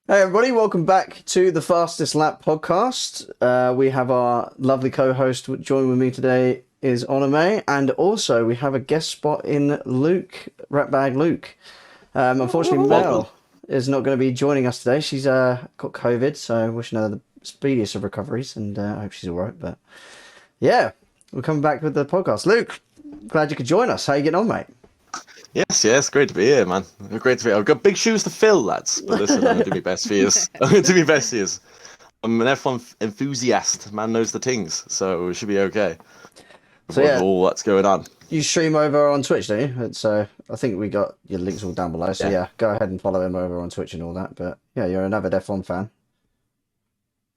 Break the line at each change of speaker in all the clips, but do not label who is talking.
Hey everybody, welcome back to the Fastest Lap podcast. We have our lovely co-host joining with me today is Onome, and also we have a guest spot in Luke, RatBagLuke. Unfortunately,
Welcome.
Mel is not going to be joining us today. She's got COVID, so wishing her the speediest of recoveries, and I hope she's all right. But yeah, we're coming back with the podcast. Luke, glad you could join us. How you getting on, mate?
Yes, great to be here, man. Great to be here. I've got big shoes to fill, lads. But listen, I'm going to do my best for you. I'm going to do my best for you. I'm an F1 enthusiast. Man knows the things, so we should be okay
So
with
yeah,
all that's going on.
you stream over on Twitch, don't you? It's I think we got your links all down below. So
Yeah,
yeah, go ahead and follow him over on Twitch and all that. But yeah, you're an avid F1 fan.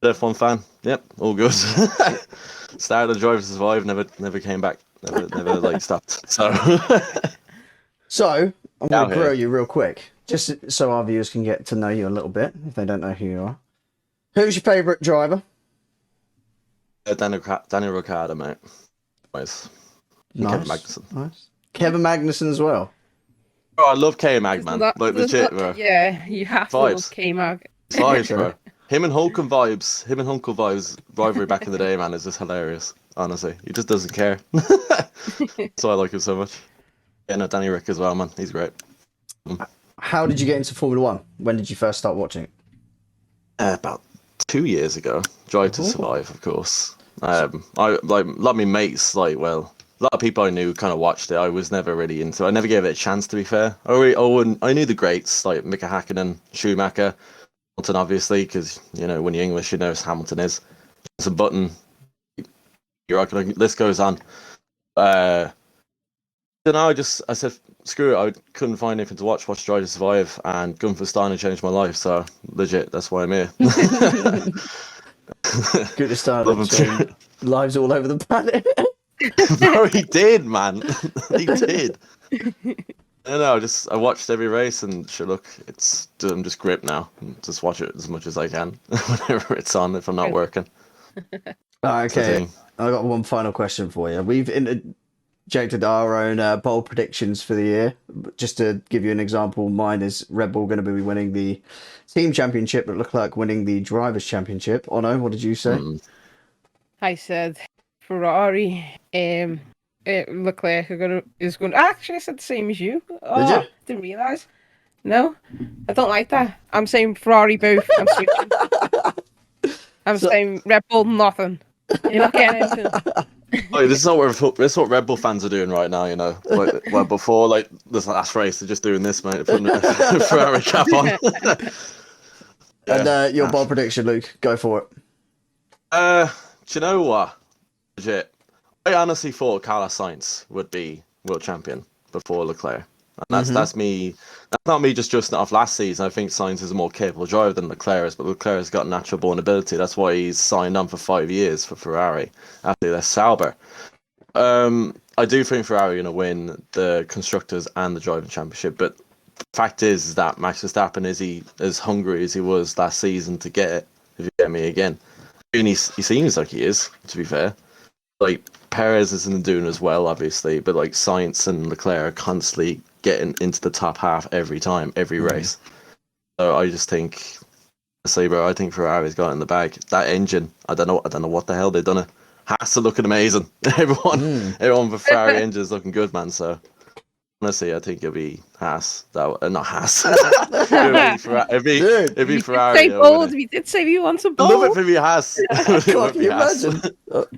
F1 fan. Yep, all good. Started the Drive to Survive, never came back. Never like stopped. So
So I'm going
out
to
here.
grill you real quick, just so our viewers can get to know you a little bit if they don't know who you are. Who's your favourite driver?
Daniel Ricciardo, mate. Nice. And Kevin
Nice,
Magnussen.
nice. Kevin Magnussen as well.
Oh, I love K-Mag,
Isn't
man.
that,
Like
isn't
legit,
that,
bro.
yeah, you have to love
Vibes.
K-Mag.
Vibes,
True.
bro. Him and Hulk and vibes. Him and Hulk and vibes rivalry back in the day, man, is just hilarious. Honestly, he just doesn't care. That's why I like him so much. Yeah, no, Danny Rick as well, man. He's great.
How did you get into Formula One? When did you first start watching it?
About 2 years ago, Drive to
Oh.
Survive, of course. I like a lot of my mates, a lot of people I knew kind of watched it. I was never really into. I never gave it a chance, to be fair. I knew the greats like Mika Hakkinen, Schumacher, Hamilton, obviously, because when you're English, you know who Hamilton is. It's a button. You're right. List goes on. Then I said screw it. I couldn't find anything to watch. Watch Drive to Survive, and Gun for Steiner changed my life. So legit, that's why I'm here.
Good to start.
Love him.
Lives all over the planet.
No, he did, man. He did. I watched every race, and sure, look, I'm just gripped now. Just watch it as much as I can whenever it's on. If I'm not working. That's the
Okay,
thing.
I got one final question for you. We've interjected our own bold predictions for the year. Just to give you an example, mine is Red Bull going to be winning the team championship, but Leclerc winning the drivers' championship. Ono, what did you say?
I said Ferrari, Leclerc is going. Actually, I said the same as you. Oh,
Did you?
didn't realise. No, I don't like that. I'm saying Ferrari both. I'm switching. I'm
So-
saying Red Bull nothing. You're not getting anything.
Oh, this is what Red Bull fans are doing right now. Well, before this last race, they're just doing this, mate. Putting a Ferrari cap on.
And your bold prediction, Luke, go for it.
Do you know what? Legit, I honestly thought Carlos Sainz would be world champion before Leclerc. And that's me. That's not me just it off last season. I think Sainz is a more capable driver than Leclerc is, but Leclerc has got natural born ability. That's why he's signed on for 5 years for Ferrari after they're Sauber. I do think Ferrari are going to win the constructors and the driving championship, but the fact is that Max Verstappen is he as hungry as he was last season to get it. If you get me again, and he seems like he is. To be fair, like Perez isn't doing as well, obviously, but like Sainz and Leclerc are constantly getting into the top half every time, every race. So I just think, honestly, bro, I think Ferrari's got it in the bag. That engine, I don't know what the hell they've done it. Haas are looking amazing. Everyone with Ferrari engine is looking good, man. So honestly, I think it'll be Haas. Not Haas. It'd be Ferrari.
Say
that would
bold.
win it.
We did say we want some
I love it
bold.
for me, Haas.
God, can you imagine?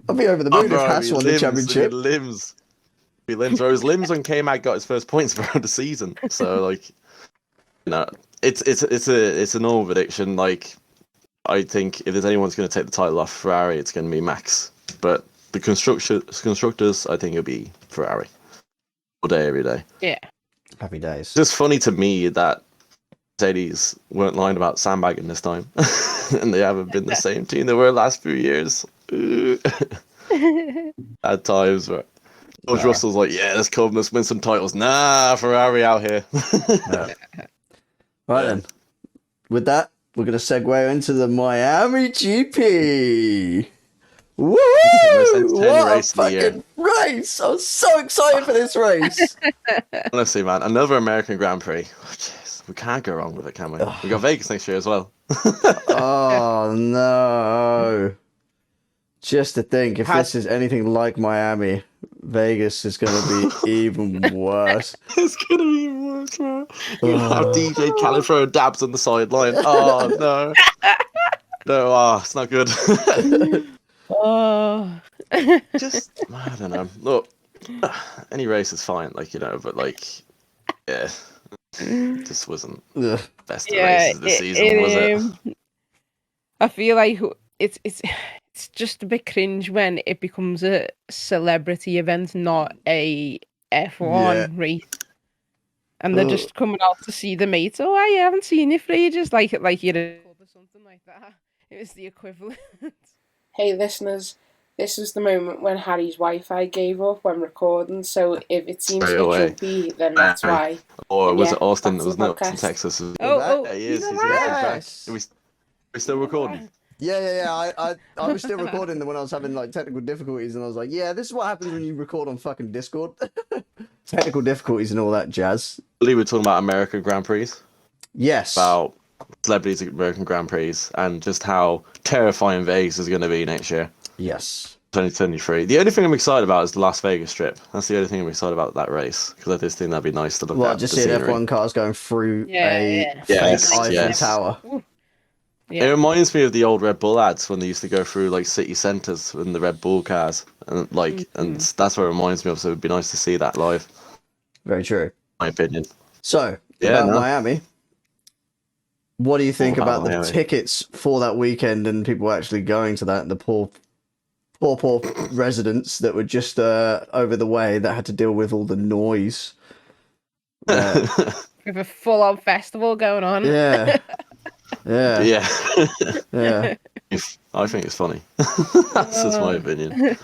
I'd be over the moon if Haas won the championship.
Limbs. Be limbs. Whereas limbs when K-Mag got his first points for the season. So it's a normal prediction. Like I think if there's anyone's going to take the title off Ferrari, it's going to be Max. But the constructors, I think it'll be Ferrari all day, every day.
Yeah.
Happy days.
It's just funny to me that Mercedes weren't lying about sandbagging this time, and they haven't been the same team they were last few years. At times, but George Russell's like, "Yeah, let's win some titles." Nah, Ferrari out here.
Right then. With that, we're going to segue into the Miami GP. Woo!
Most entertaining
What a
race of the year.
fucking race! I'm so excited for this race.
Honestly, man, another American Grand Prix. Oh, jeez, we can't go wrong with it, can we? We got Vegas next year as well.
Oh no! Just to think, if this is anything like Miami, Vegas is going to be even worse.
It's gonna be worse, man. You have
Oh.
DJ Khaled throwing dabs on the sideline. Oh no, no, it's not good.
Oh.
Just I don't know. Look, any race is fine, like but yeah, just wasn't
Ugh.
best of
Yeah,
races this season, was it?
I feel like it's just a bit cringe when it becomes a celebrity event, not a F1
Yeah.
race, and they're
Ugh.
just coming out to see the mates. Oh, I haven't seen you for ages, like you're a club or something like that. It was the equivalent.
Hey listeners, this was the moment when Harry's Wi-Fi gave up when recording, so if it seems a
Straight
bit
away.
jumpy, then that's why.
Or was
Yeah,
it Austin?
that's
It was
the
not in
podcast.
Texas.
Oh,
Yeah, he
he's
is. He's
alive.
back.
Yes.
Are we still recording?
Yeah. I was still recording when I was having like technical difficulties, and I was like, yeah, this is what happens when you record on fucking Discord. Technical difficulties and all that jazz.
I believe we're talking about American Grand Prix,
Yes.
about celebrities at American Grand Prix, and just how terrifying Vegas is going to be next year,
Yes.
2023. The only thing I'm excited about is the Las Vegas Strip. That's the only thing I'm excited about that race, because I just think that'd be nice to look
Well,
at.
just
the
seeing
scenery.
F1 cars going through
Yeah,
a
yeah.
fake
Yes,
Eiffel
yes.
Tower.
Ooh.
It
Yeah.
reminds me of the old Red Bull ads when they used to go through like city centres in the Red Bull cars, and and that's what it reminds me of. So it'd be nice to see that live.
Very true.
My opinion.
So,
Yeah,
about
no.
Miami, what do you think
About
about the
Miami.
tickets for that weekend and people actually going to that, and the poor residents that were just over the way that had to deal with all the noise?
With a full-on festival going on.
Yeah. Yeah.
Yeah.
Yeah.
I think it's funny. That's just my opinion.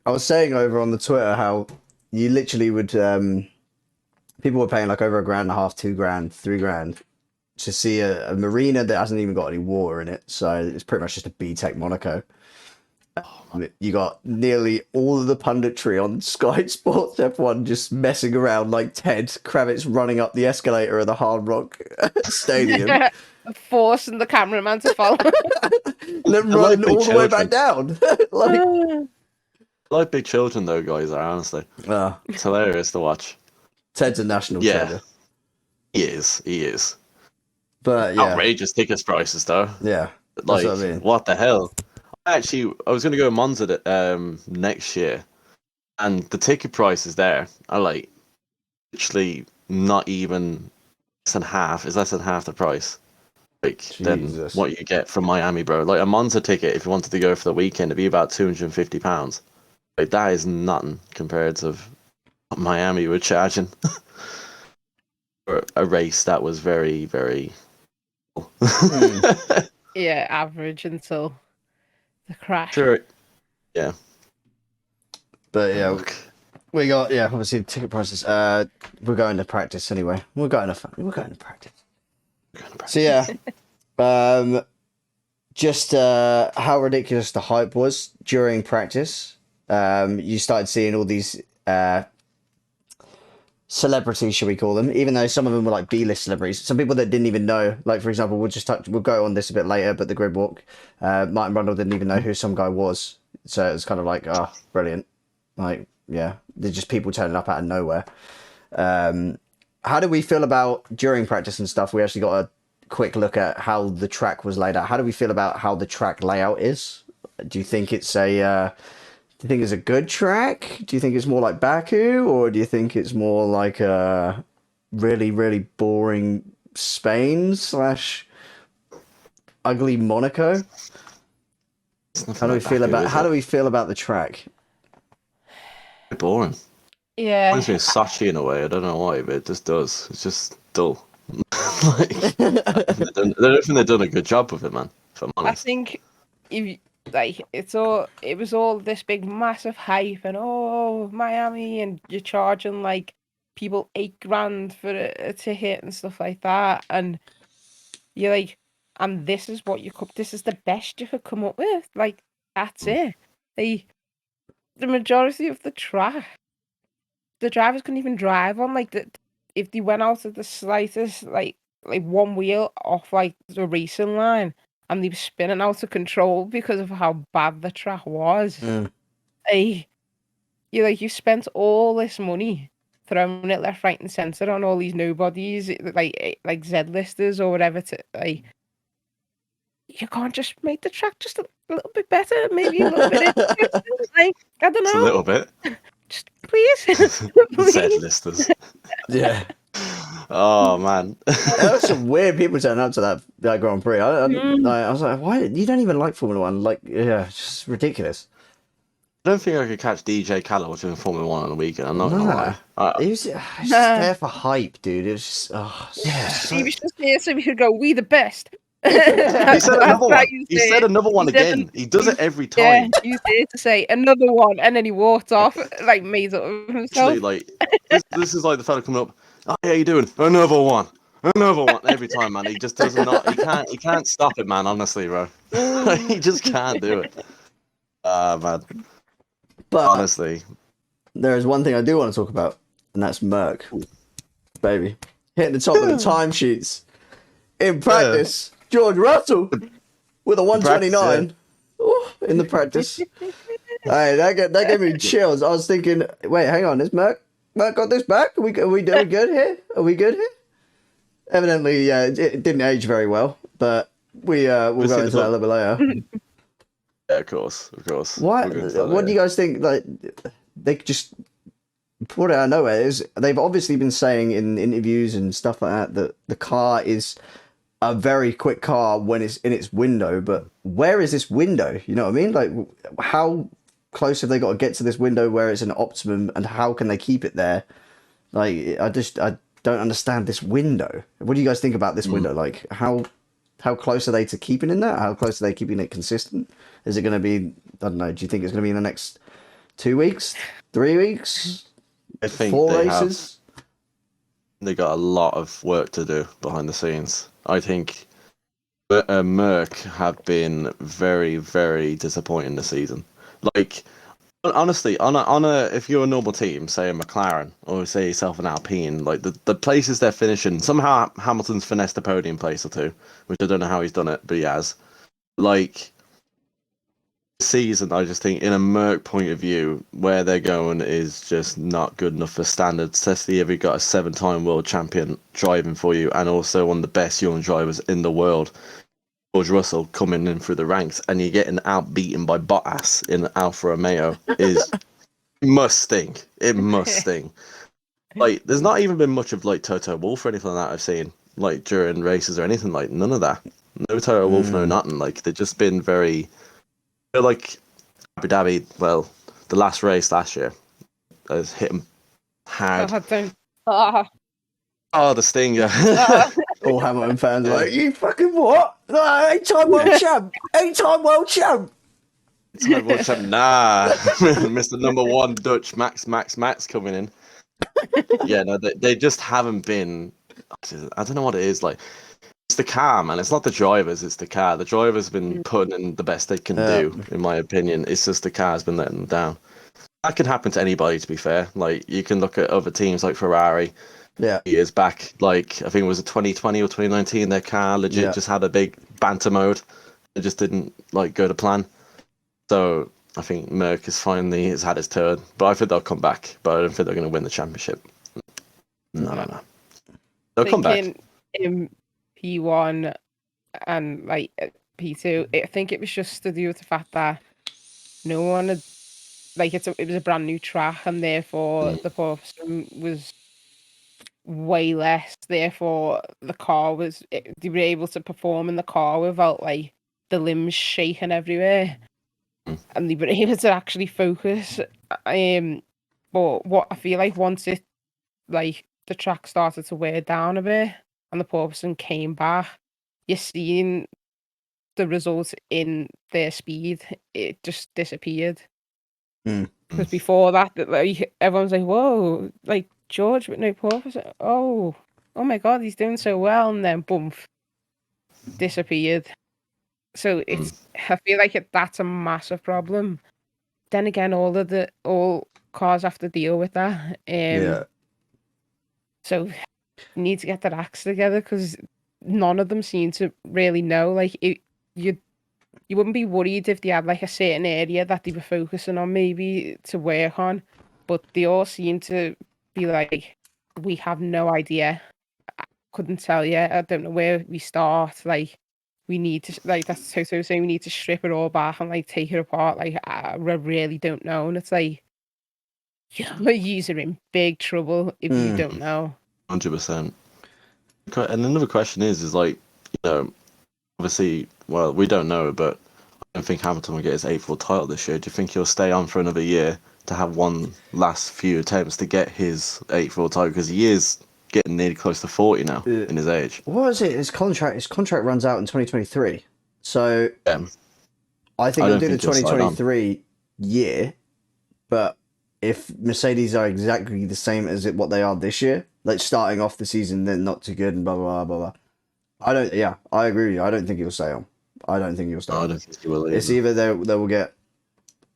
I was saying over on the Twitter how you literally would people were paying like over $1.5 grand, $2 grand, $3 grand to see a marina that hasn't even got any water in it. So it's pretty much just a B-Tech Monaco. You got nearly all of the punditry on Sky Sports F1 just messing around like Ted Kravitz running up the escalator of the Hard Rock Stadium.
Forcing the cameraman to follow.
Then
I like
running
big
all the way
children.
back down. Like,
I like big children though, guys. Honestly, it's hilarious to watch.
Ted's a national
Yeah.
treasure.
He is.
But yeah,
Outrageous tickets prices though.
yeah.
Like,
what I mean.
what the hell? Actually, I was going to go to Monza next year, and the ticket prices there are like literally not even less than half. It's less than half the price. Like than
Jesus.
what you get from Miami, bro. Like a Monza ticket, if you wanted to go for the weekend, it'd be about £250. Like that is nothing compared to what Miami were charging for a race that was very, very.
Yeah, average until the crash.
Sure. Yeah.
But yeah,
Look.
we got obviously ticket prices. We're going to practice anyway. We're going to practice. So yeah, just how ridiculous the hype was during practice. You started seeing all these celebrities, shall we call them? Even though some of them were like B-list celebrities, some people that didn't even know. Like for example, we'll go on this a bit later, but the grid walk, Martin Brundle didn't even know who some guy was. So it was kind of like, oh, brilliant. Like, yeah, they're just people turning up out of nowhere. How do we feel about during practice and stuff? We actually got a quick look at how the track was laid out. How do we feel about how the track layout is? Do you think it's a good track? Do you think it's more like Baku, or do you think it's more like a really, really boring Spain / ugly Monaco? How do we feel about the track?
Boring.
Yeah.
Reminds me of Sachi in a way. I don't know why, but it just does. It's just dull. Like, I don't think they've done a good job with it, man. If I'm
I
honest.
think if it was all this big massive hype and Miami, and you're charging like people $8 grand for a ticket and stuff like that, and you're like, and this is the best you could come up with. Like, that's it. The majority of the track, the drivers couldn't even drive on. Like, if they went out of the slightest like like one wheel off like the racing line, and they were spinning out of control because of how bad the track was. Like, you spent all this money throwing it left, right, and centre on all these nobodies, like Z-listers or whatever. To like, you can't just make the track just a little bit better, maybe a little bit interesting. Like, I don't
Just a
know,
little bit.
just please, please.
Z-listers.
Yeah.
Oh man.
There were some weird people turning up to that Grand Prix. I was like, why? You don't even like Formula One? Like, yeah, it's just ridiculous.
I don't think I could catch DJ Khaled watching Formula One on the weekend. I'm not gonna lie.
He was just there for hype, dude. It was just,
He was just there so we could go, we the best.
He said another one. He
said
said another one again. He does it every time.
Yeah, he was there to say another one, and then he walked off, like made up of himself.
Actually, like this is like the fella coming up. Oh, how you doing? Another one. Every time, man. He just does not. He can't stop it, man. Honestly, bro. He just can't do it. Man.
But
honestly,
there is one thing I do want to talk about, and that's Merc, baby, hitting the top of the timesheets in practice. George Russell with a 129 in the practice. Hey, that gave me chills. I was thinking, wait, hang on, is Merc got this back? Are we good here? Are we good here? Evidently, yeah, it didn't age very well, but we'll go into that a little bit later.
Yeah, of course.
What do you guys think? Like, they just pulled it out of nowhere. They've obviously been saying in interviews and stuff like that the car is a very quick car when it's in its window, but where is this window? You know what I mean? Like, how close have they got to get to this window where it's an optimum, and how can they keep it there? Like, I don't understand this window. What do you guys think about this window? Like, how close are they to keeping in that? How close are they keeping it consistent? Is it going to be, I don't know, do you think it's going to be in the next 2 weeks, 3 weeks,
I think
4 races?
They got a lot of work to do behind the scenes. I think Merc have been very, very disappointing this season. Like, honestly, on a if you're a normal team, say a McLaren or say yourself an Alpine, like the places they're finishing, somehow Hamilton's finessed a podium place or two, which I don't know how he's done it, but he has. Like, this season, I just think in a Merc point of view, where they're going is just not good enough for standards. Especially if you've got a 7-time world champion driving for you, and also one of the best young drivers in the world, George Russell, coming in through the ranks, and you're getting outbeaten by Bottas in Alfa Romeo is it must sting. It must sting. Like, there's not even been much of like Toto Wolff or anything like that I've seen, like during races or anything, like none of that. No Toto Wolff, no nothing. Like, they've just been very, like Abu Dhabi. Well, the last race last year, I was hitting hard. Oh, the stinger.
All Hamilton fans are like, you fucking what? 8-time world champ! 8-time world champ!
8-time world champ. Nah. Mr. Number 1 Dutch Max coming in. Yeah, no, they just haven't been. I don't know what it is. Like, it's the car, man. It's not the drivers, it's the car. The drivers have been putting in the best they can do, in my opinion. It's just the car's been letting them down. That can happen to anybody, to be fair. Like, you can look at other teams like Ferrari.
Yeah.
Years back, like I think it was 2020 or 2019, their car legit just had a big banter mode. It just didn't like go to plan. So I think Merc has had his turn, but I think they'll come back. But I don't think they're going to win the championship. No. They'll come back.
In P1 and like P2, I think it was just to do with the fact that no one had, like, it was a brand new track, and therefore the person was way less. Therefore, the car they were able to perform in the car without like the limbs shaking everywhere, and they were able to actually focus. But what I feel like, once it, like, the track started to wear down a bit and the person came back, you're seeing the results in their speed. It just disappeared. Because before that, like, everyone's like, whoa, like, George with no purpose. Oh my God, he's doing so well, and then boom, disappeared. So I feel like that's a massive problem. Then again, all cars have to deal with that. So need to get their acts together because none of them seem to really know. Like, you wouldn't be worried if they had like a certain area that they were focusing on maybe to work on, but they all seem to be like, we have no idea. I couldn't tell you. I don't know where we start. Like, we need to, like, that's Toto saying we need to strip it all back and like take it apart. Like, I really don't know. And it's like, you're user in big trouble if you don't know.
100%. And another question is like, obviously, well, we don't know, but I don't think Hamilton will get his 8th world title this year. Do you think he'll stay on for another year to have one last few attempts to get his 8th world title? Because he is getting nearly close to 40 now in his age.
What is it? His contract runs out in 2023. So I think he'll do the 2023 year, but if Mercedes are exactly the same as what they are this year, like starting off the season, then not too good and blah, blah, blah, blah. I agree with you. I don't think he'll stay on. I don't think he'll stay on.
I don't think he will either.
It's either they will get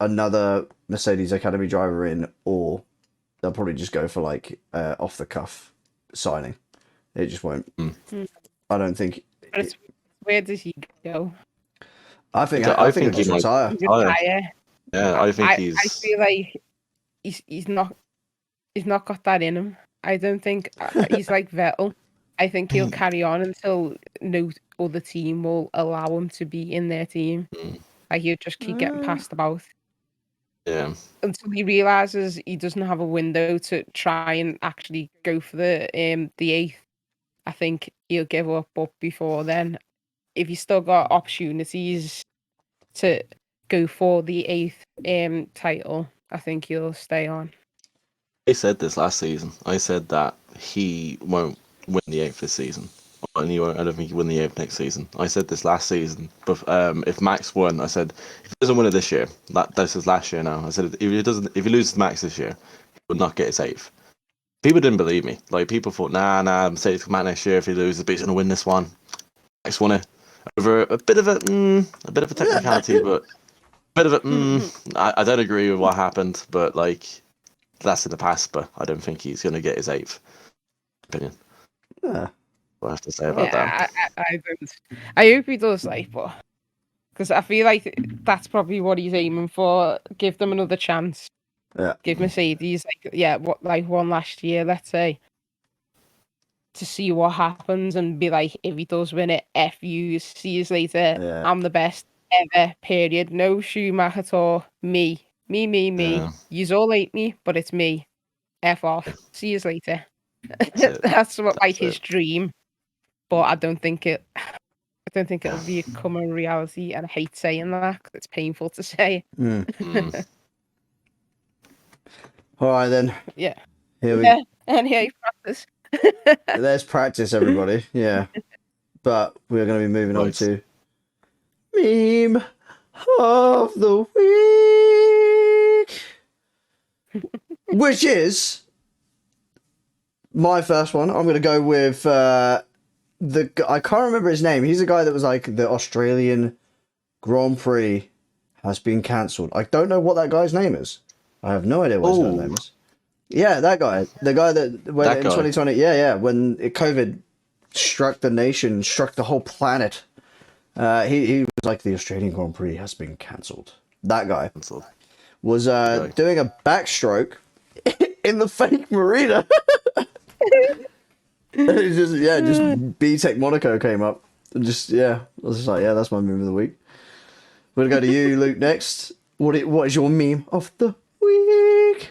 another Mercedes Academy driver in, or they'll probably just go for like off the cuff signing. It just won't. I don't think.
But where does he go?
I think he'll just retire.
Yeah, I think
I feel like he's not got that in him. I don't think he's like Vettel. I think he'll carry on until no other team will allow him to be in their team. Like, he'll just keep getting passed about.
Yeah.
Until he realizes he doesn't have a window to try and actually go for the 8th. I think he'll give up. But before then, if he's still got opportunities to go for the 8th title, I think he'll stay on.
I said this last season. I said that he won't win the 8th this season. And I don't think he'll win the 8th next season. I said this last season. But if Max won, I said, if he doesn't win it this year, this is last year now. I said, if he loses to Max this year, he will not get his 8th. People didn't believe me. Like, people thought, nah, Mercedes come out next year if he loses, but he's going to win this one. Max won it over a bit of a technicality, but a bit of I don't agree with what happened, but like, that's in the past. But I don't think he's going to get his 8th. Opinion.
Yeah.
What I have to say about that.
I don't. I hope he does, like, but because I feel like that's probably what he's aiming for. Give them another chance.
Yeah.
Give Mercedes one last year, let's say, to see what happens and be like, if he does win it, F you, see you later.
Yeah.
I'm the best ever. Period. No Schumacher at all. Me.
Yeah.
Yous all hate me, but it's me. F off. See you later.
That's
what his dream. But I don't think it'll become a reality, and I hate saying that 'cause it's painful to say.
All right then.
Yeah.
And
here you practice.
There's practice, everybody. Yeah. But we're going to be moving on to meme of the week, which is my first one. I'm going to go with I can't remember his name. He's a guy that was like, the Australian Grand Prix has been cancelled. I don't know what that guy's name is. I have no idea what his name is. Yeah, that guy. The guy that went in 2020. Yeah. When COVID struck the nation, struck the whole planet. He was like, the Australian Grand Prix has been cancelled. That guy was doing a backstroke in the fake marina. just BTEC Monaco came up. And I was just like, yeah, that's my meme of the week. We're going to go to you, Luke, next. What is your meme of the week?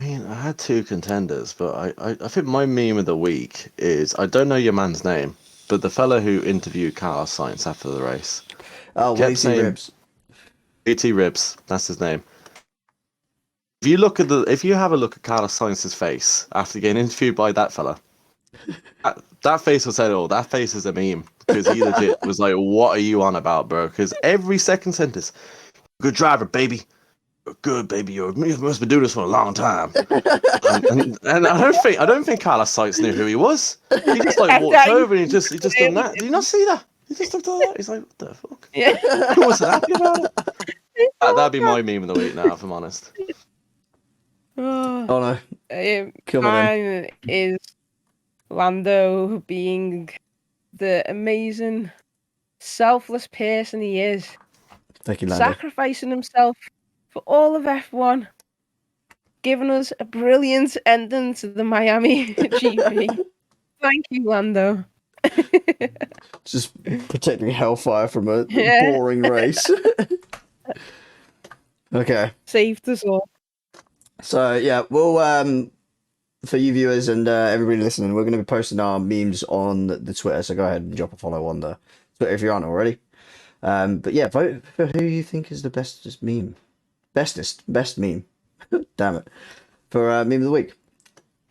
I mean, I had two contenders, but I think my meme of the week is, I don't know your man's name, but the fella who interviewed Carlos Sainz after the race.
Oh, WT Ribs.
WT Ribs, that's his name. If you have a look at Carlos Sainz's face after getting interviewed by that fella, that face will say it all. That face is a meme, because he legit was like, "What are you on about, bro?" Because every second sentence, "Good driver, baby. Good, baby. You must be doing this for a long time." and I don't think Carlos Sainz knew who he was. He just like walked over and he just done that. Did you not see that? He just looked at that. He's like, "What the fuck?"
Yeah.
He wasn't happy about it. That'd be my meme of the week now, if I'm honest.
Oh no!
Mine is Lando being the amazing, selfless person he is,
Thank you, Lando.
sacrificing himself for all of F1, giving us a brilliant ending to the Miami GP. Thank you, Lando.
Just protecting Hellfire from a
Yeah.
boring race. Okay.
Saved us all.
So yeah, we'll for you viewers and everybody listening, we're going to be posting our memes on the Twitter. So go ahead and drop a follow on the Twitter if you aren't already. But yeah, vote for who you think is the best meme. Best meme. Damn it. For meme of the week.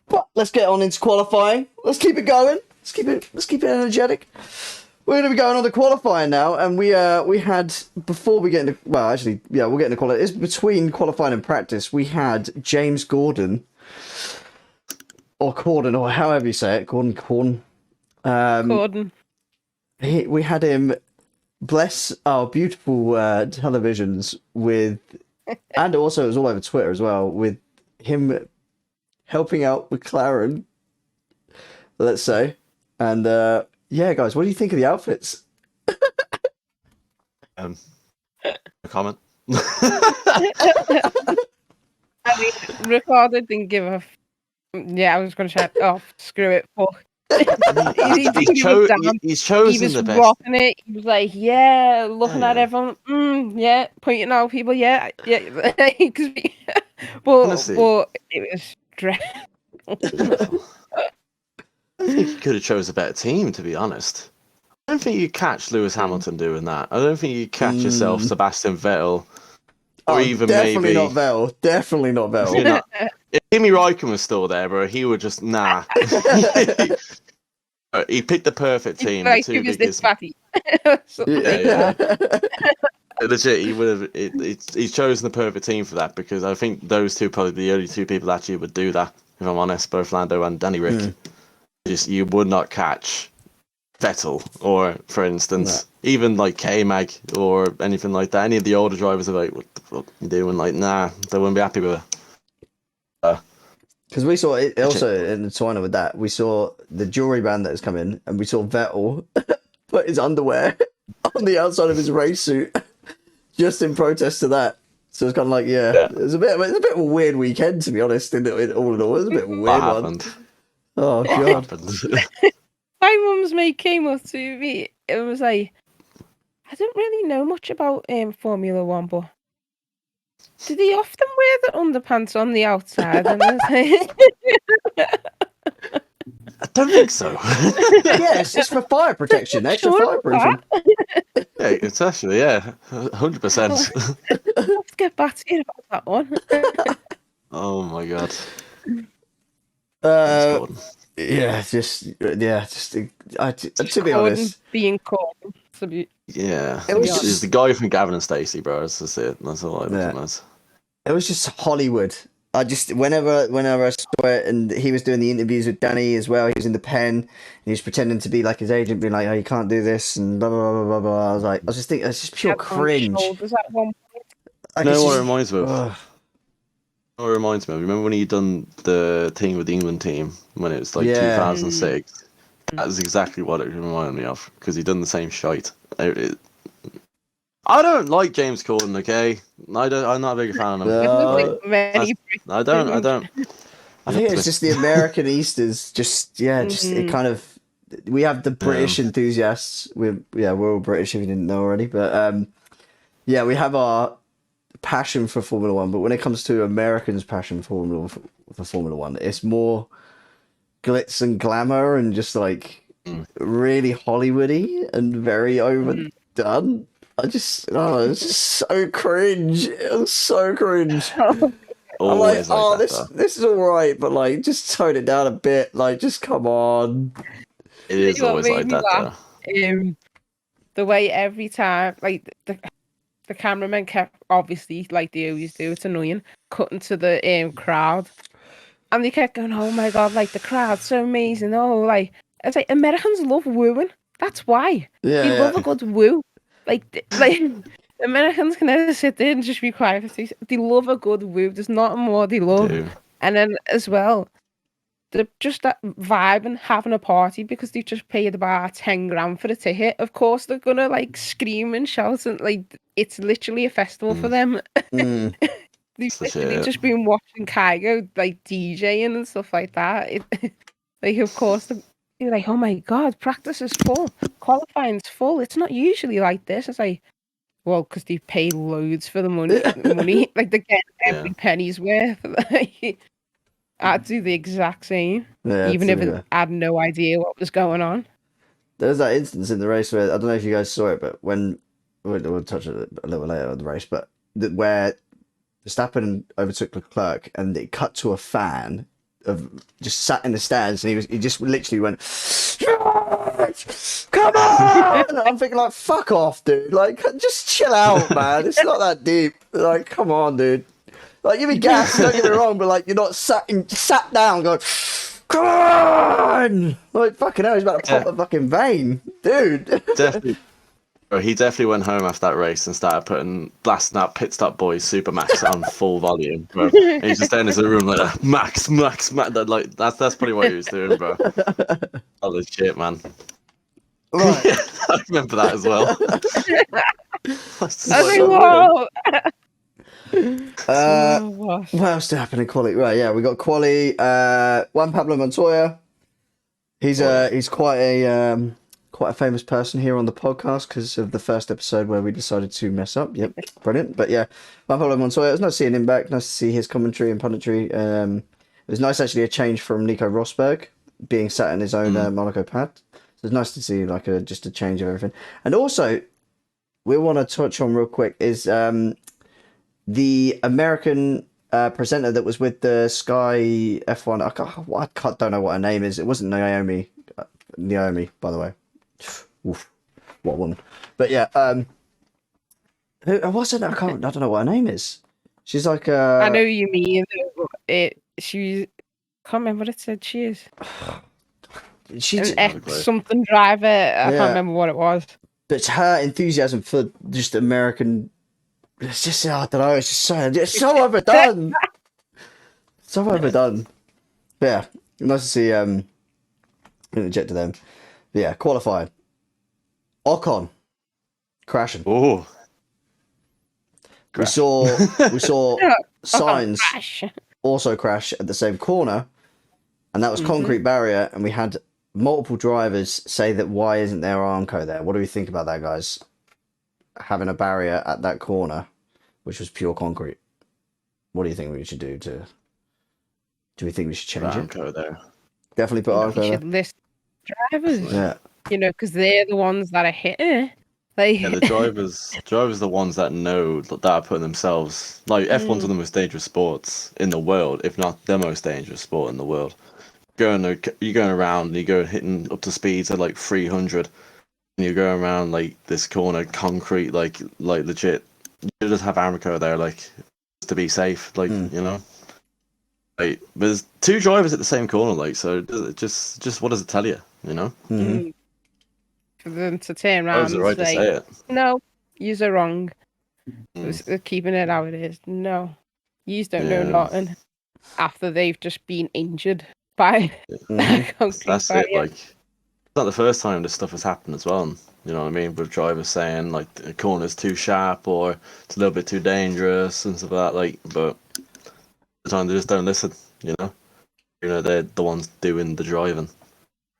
But let's get on into qualifying. Let's keep it going. Let's keep it energetic. We're going to be going on to qualifying now, and we had, before we get into, well, actually, yeah, we'll get into qualifying. It's between qualifying and practice. We had James Corden, or Corden, or however you say it, Corden.
Corden.
We had him bless our beautiful televisions with, and also it was all over Twitter as well, with him helping out McLaren, let's say. And yeah, guys, what do you think of the outfits?
A comment.
I mean, recorded didn't give a. Yeah, I was going to shout, oh, screw it, fuck. He didn't give a damn.
He's chosen
He was
the best.
rocking it. He was like, yeah, looking
Oh,
at
yeah.
everyone, yeah, pointing out people, yeah.
Honestly.
but it was dreadful.
I think he could have chose a better team, to be honest. I don't think you catch Lewis Hamilton doing that. I don't think you catch yourself Sebastian Vettel, or even
definitely
maybe
not Vettel. Definitely not Vettel.
You know, if Kimi Räikkönen was still there, bro, he would just nah. He picked the perfect team.
Like,
The
he
two
was this
biggest.
fatty. Something like that.
Legit, he would have. He's chosen the perfect team for that, because I think those two probably the only two people actually would do that. If I'm honest, both Lando and Danny Rick. You would not catch Vettel, or for instance, even like K-Mag or anything like that. Any of the older drivers are like, what the fuck you doing? Like, nah, they wouldn't be happy with it.
Because we saw it also in the Twiner with that. We saw the jewelry band that has come in, and we saw Vettel put his underwear on the outside of his race suit just in protest to that. So it's kind of like, it was a bit of a weird weekend, to be honest. All in all, it was a bit of a weird one. Oh god!
My mum's mate came up to me. It was like, I don't really know much about Formula One, but do they often wear the underpants on the outside? And I was like,
I don't think so.
Yes, it's for fire protection, extra fireproofing.
Yeah, it's actually 100%.
Let's get back to you about that one.
Oh my god.
Yeah, to be honest,
being caught.
Yeah,
It was
it's
just-
the guy from Gavin and Stacey, bro. That's just it. That's all I recognize.
It was just Hollywood. I just whenever I saw it, and he was doing the interviews with Danny as well. He was in the pen, and he was pretending to be like his agent, being like, "Oh, you can't do this," and blah blah blah blah blah. I was just thinking, it's just pure cringe.
Shoulders at one point.
Like,
You know
it's
what it
just-
reminds me of?
Ugh.
What it reminds me of? Remember when he done the thing with the England team when it was like 2006? That was exactly what it reminded me of, because he done the same shite. I don't like James Corden, okay? I'm not a big fan of him. I don't.
I think it's just the American Easters. It kind of. We have the British enthusiasts. We're all British if you didn't know already. But we have our passion for Formula One. But when it comes to Americans' passion for Formula One, it's more glitz and glamour and just like really Hollywoody and very overdone. It's just so cringe. It was so cringe. I'm like, this is all right, but like, just tone it down a bit. Like, just come on.
It is always like that, though.
The way every time, like the cameraman kept, obviously, like they always do, it's annoying, cutting to the crowd, and they kept going, "Oh my god, like the crowd's so amazing." Oh, like it's like Americans love wooing. That's why they love a good woo. Like Americans can never sit there and just be quiet. They love a good woo. There's nothing more they love. And then as well, they're just vibing, having a party because they've just paid about 10 grand for a ticket. Of course, they're gonna like scream and shout, and like it's literally a festival for them.
Mm.
They've
That's
literally
it.
just been watching Kygo like DJing and stuff like that. Like, of course, you're like, oh my god, practice is full, qualifying's full. It's not usually like this. It's like, well, because they pay loads for the money, like they get every penny's worth. Like, I'd do the exact same,
Yeah,
even if
absolutely.
I had no idea what was going on.
There was that instance in the race where, I don't know if you guys saw it, but when we'll touch it a little later on the race, but where Verstappen overtook Leclerc and it cut to a fan of just sat in the stands, and he just literally went, "Come on!" And I'm thinking like, "Fuck off, dude! Like, just chill out, man. It's not that deep. Like, come on, dude. Like, you be gassed. Don't get me wrong, but like, you're not sat down going, come on! Like, fucking hell, he's about to pop a fucking vein, dude."
Definitely. Bro, he definitely went home after that race and started blasting out Pit Stop Boys Supermax on full volume, bro. And he's just standing in the room like that, Max. Like that's probably what he was doing, bro. Holy shit, man.
Right.
Yeah, I remember that as well.
I was like, whoa.
What else did happen in quali? Right, yeah, we got quali. Juan Pablo Montoya. He's quite a famous person here on the podcast because of the first episode where we decided to mess up. Yep, brilliant. But yeah, Juan Pablo Montoya. It was nice seeing him back. Nice to see his commentary and punditry. It was nice actually, a change from Nico Rosberg being sat in his own Monaco pad. So it's nice to see like just a change of everything. And also, we want to touch on real quick is the American presenter that was with the Sky F1. I don't know what her name is. It wasn't Naomi. Naomi, by the way. Oof, what one? But yeah, who was it? I don't know what her name is. She's like
I know who you mean. She can't remember what it said. She is
she's
an ex something driver. I can't remember what it was.
But her enthusiasm for just American, it's just, I don't know. It's just so overdone. So overdone. But yeah, nice to see. Interject to them. But yeah, qualifying. Ocon crashing.
Oh,
we saw Sainz also crash at the same corner, and that was concrete barrier. And we had multiple drivers say that why isn't there Armco there? What do we think about that, guys? Having a barrier at that corner, which was pure concrete. What do you think we should do to? Do we think we should change
Armco
it?
there.
Definitely put Armco there.
You should list drivers.
Yeah.
You know, because they're the ones that are hitting it. Like,
Yeah, the drivers are the ones that know that are putting themselves, like F1's one of the most dangerous sports in the world, if not the most dangerous sport in the world. You're going around and you go hitting up to speeds at like 300, and you're going around like this corner concrete, like legit. You just have Armco there, like to be safe, like you know. Like, there's two drivers at the same corner, like, so just what does it tell you, you know?
Mm-hmm.
For them to turn around
It right
and say,
to say it.
no, yous are wrong. They're keeping it how it is. No, yous don't know nothing. After they've just been injured by
That's it, like, it's not the first time this stuff has happened as well, you know what I mean, with drivers saying, like, the corner's too sharp, or it's a little bit too dangerous, and stuff like that, like, but the time they just don't listen, you know? You know, they're the ones doing the driving.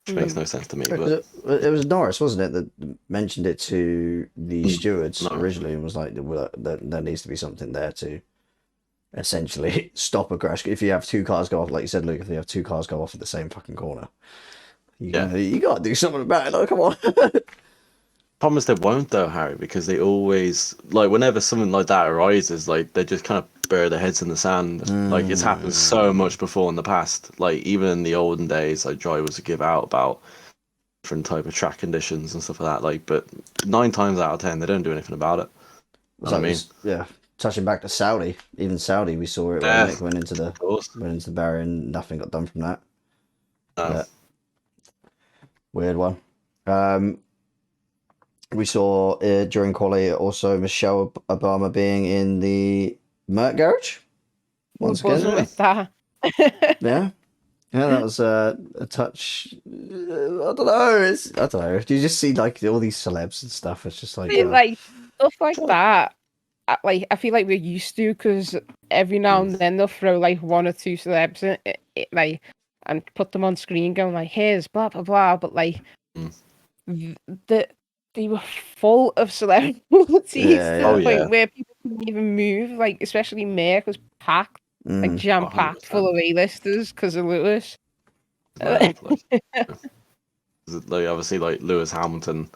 Which makes no sense to me. But
it was Norris, wasn't it, that mentioned it to the stewards originally, and was like, well, there needs to be something there to essentially stop a crash. If you have two cars go off, like you said, Luke, if you have two cars go off at the same fucking corner, you got to do something about it. Like, come on.
Problem is they won't though, Harry, because they always, like, whenever something like that arises, like, they just kind of bury their heads in the sand. Like, it's happened so much before in the past. Like, even in the olden days, like, drivers would give out about different type of track conditions and stuff like that. Like, but 9 times out of 10, they don't do anything about it. You know what I mean?
Yeah. Touching back to Saudi, even Saudi, we saw it when Nick went into the barrier, and nothing got done from that. Weird one. We saw during quali also Michelle Obama being in the Merc garage once again.
With that.
Yeah, Yeah, that was a touch. I don't know. I don't know. You just see like all these celebs and stuff. It's just like,
Like stuff like that. I feel like we're used to because every now and then they'll throw like one or two celebs like and put them on screen, going like, "Here's blah blah blah," but like the they were full of celebrities
Yeah,
to
yeah.
the point where people couldn't even move. Like especially Merck was packed, like jam packed, full of A-listers because of Lewis.
Like, obviously, like Lewis Hamilton.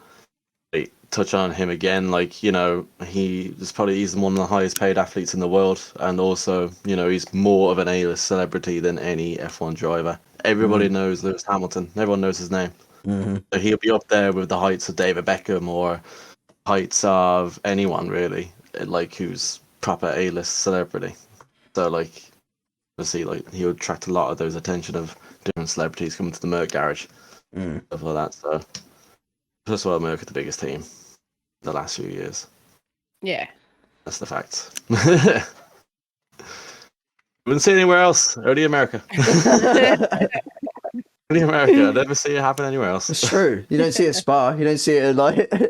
Like, touch on him again. Like, you know, he's one of the highest paid athletes in the world, and also, you know, he's more of an A-list celebrity than any F1 driver. Everybody knows Lewis Hamilton. Everyone knows his name. So he'll be up there with the heights of David Beckham or heights of anyone really, like who's proper A-list celebrity. So like, obviously, like he would attract a lot of those attention of different celebrities coming to the Merc garage, stuff like that. So plus, well, Merc are the biggest team the last few years.
Yeah,
that's the fact. Wouldn't see it anywhere else. Only America. Only America. I never see it happen anywhere else.
It's true. You don't see it at Spa. You don't see it at, like, I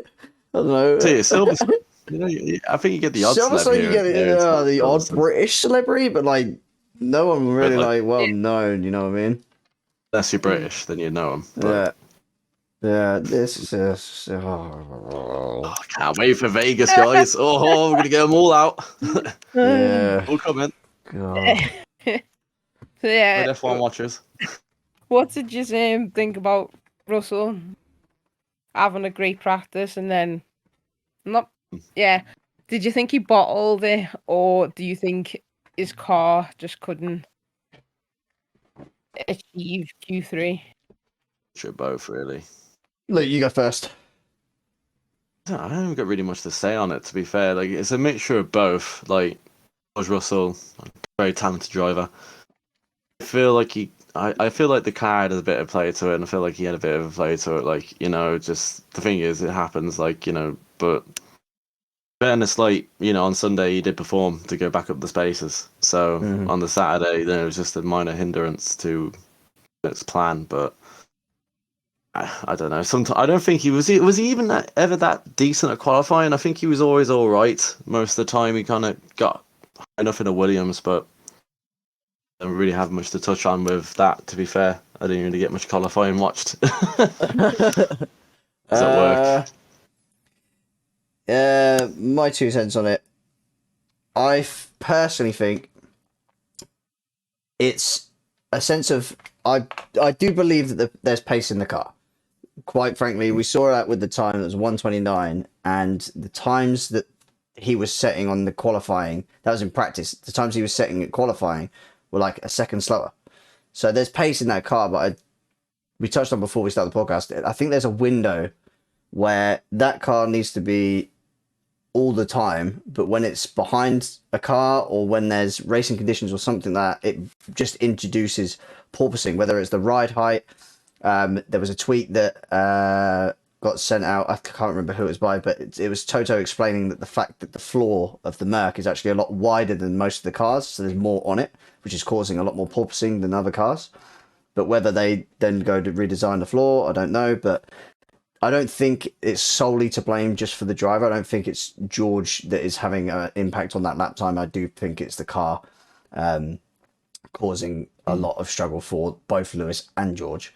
don't know.
See it, Silverstone. You know, I think you get the odd
Silverstone,
celeb
you
here
get the odd British celebrity, but like no one really like well known. You know what I mean?
Unless you're British, then you know them. But...
Yeah. This is.
Oh, I can't wait for Vegas, guys. Oh, we're gonna get them all out.
Yeah.
All coming.
God.
So yeah.
F1 watchers.
What did you think about Russell having a great practice and then not? Yeah. Did you think he bottled it, or do you think his car just couldn't achieve Q3?
Sure, both really.
Look, you go first.
I haven't got really much to say on it. To be fair, like it's a mixture of both. Like George Russell, very talented driver. I feel like I feel like the car had a bit of play to it, and I feel like he had a bit of a play to it. Like, you know, just the thing is, it happens. Like, you know, but fairness, like, you know, on Sunday he did perform to go back up the spaces. So on the Saturday, there was just a minor hindrance to its plan. But I don't know. Sometimes I don't think he was he even ever that decent at qualifying. I think he was always all right most of the time. He kind of got enough in a Williams, but I don't really have much to touch on with that. To be fair, I didn't really get much qualifying watched. Does it work?
My 2 cents on it. I personally think it's a sense of I do believe that there's pace in the car. Quite frankly, we saw that with the time that was 1:29, and the times that he was setting on the qualifying, that was in practice. The times he was setting at qualifying were like a second slower. So there's pace in that car, but we touched on before we started the podcast. I think there's a window where that car needs to be all the time, but when it's behind a car or when there's racing conditions or something like that, it just introduces porpoising, whether it's the ride height. There was a tweet that got sent out. I can't remember who it was by, but it was Toto explaining that the fact that the floor of the Merc is actually a lot wider than most of the cars, so there's more on it, which is causing a lot more porpoising than other cars. But whether they then go to redesign the floor, I don't know. But I don't think it's solely to blame just for the driver. I don't think it's George that is having an impact on that lap time. I do think it's the car causing a lot of struggle for both Lewis and George.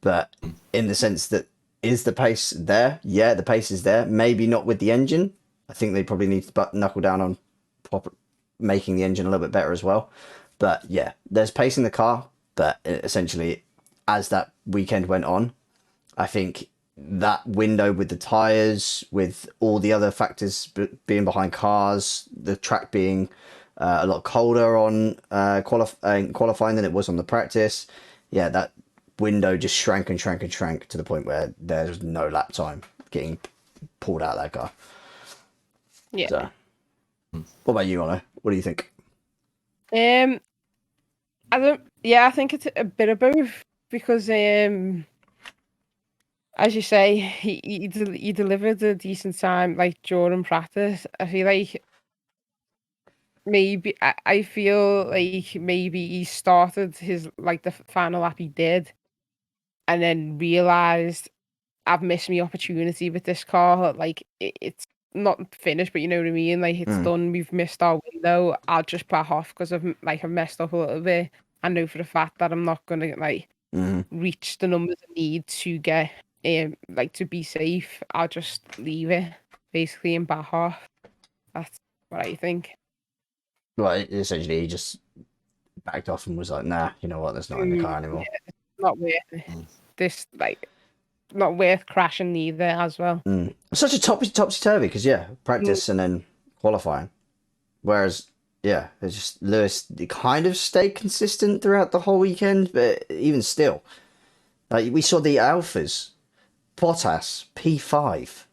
But in the sense that, is the pace there? Yeah, the pace is there. Maybe not with the engine. I think they probably need to knuckle down on making the engine a little bit better as well. But yeah, there's pace in the car. But essentially, as that weekend went on, I think that window with the tyres, with all the other factors being behind cars, the track being a lot colder on qualifying than it was on the practice. Yeah, that window just shrank and shrank and shrank to the point where there's no lap time getting pulled out of that car.
Yeah.
So, what about you, Ono? What do you think?
I think it's a bit of both because as you say, he delivered a decent time like during practice. I feel like maybe I feel like maybe he started his like the final lap he did, and then realized I've missed my opportunity with this car. Like it's not finished, but you know what I mean. Like it's done. We've missed our window. I'll just back off because I've messed up a little bit. I know for the fact that I'm not gonna like reach the numbers I need to get like to be safe. I'll just leave it basically and back off. That's what I think.
Well, essentially, he just backed off and was like, "Nah, you know what? That's not in the car anymore."
Yeah, it's not worth it. This like not worth crashing either as well.
Such a topsy turvy because practice and then qualifying. Whereas, it's just Lewis kind of stayed consistent throughout the whole weekend, but even still, like we saw the alphas, Bottas P5.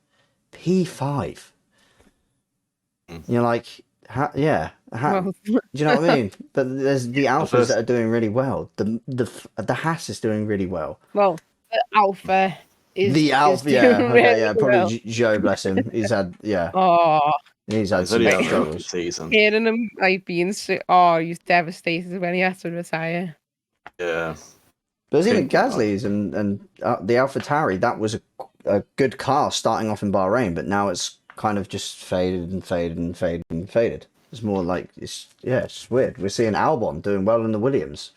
You're like, do you know what I mean? But there's the alphas that are doing really well. The Haas is doing really well.
Well, the alpha is
The alpha, probably
well.
Joe, bless him. He's had
Oh,
he's had some
only
struggles.
season.
hearing him like being so, he was devastated when he had to retire.
Yeah.
But there's even Gasly's and the AlphaTauri. That was a good car starting off in Bahrain, but now it's kind of just faded and faded and faded and faded. It's more like it's just weird. We're seeing Albon doing well in the Williams.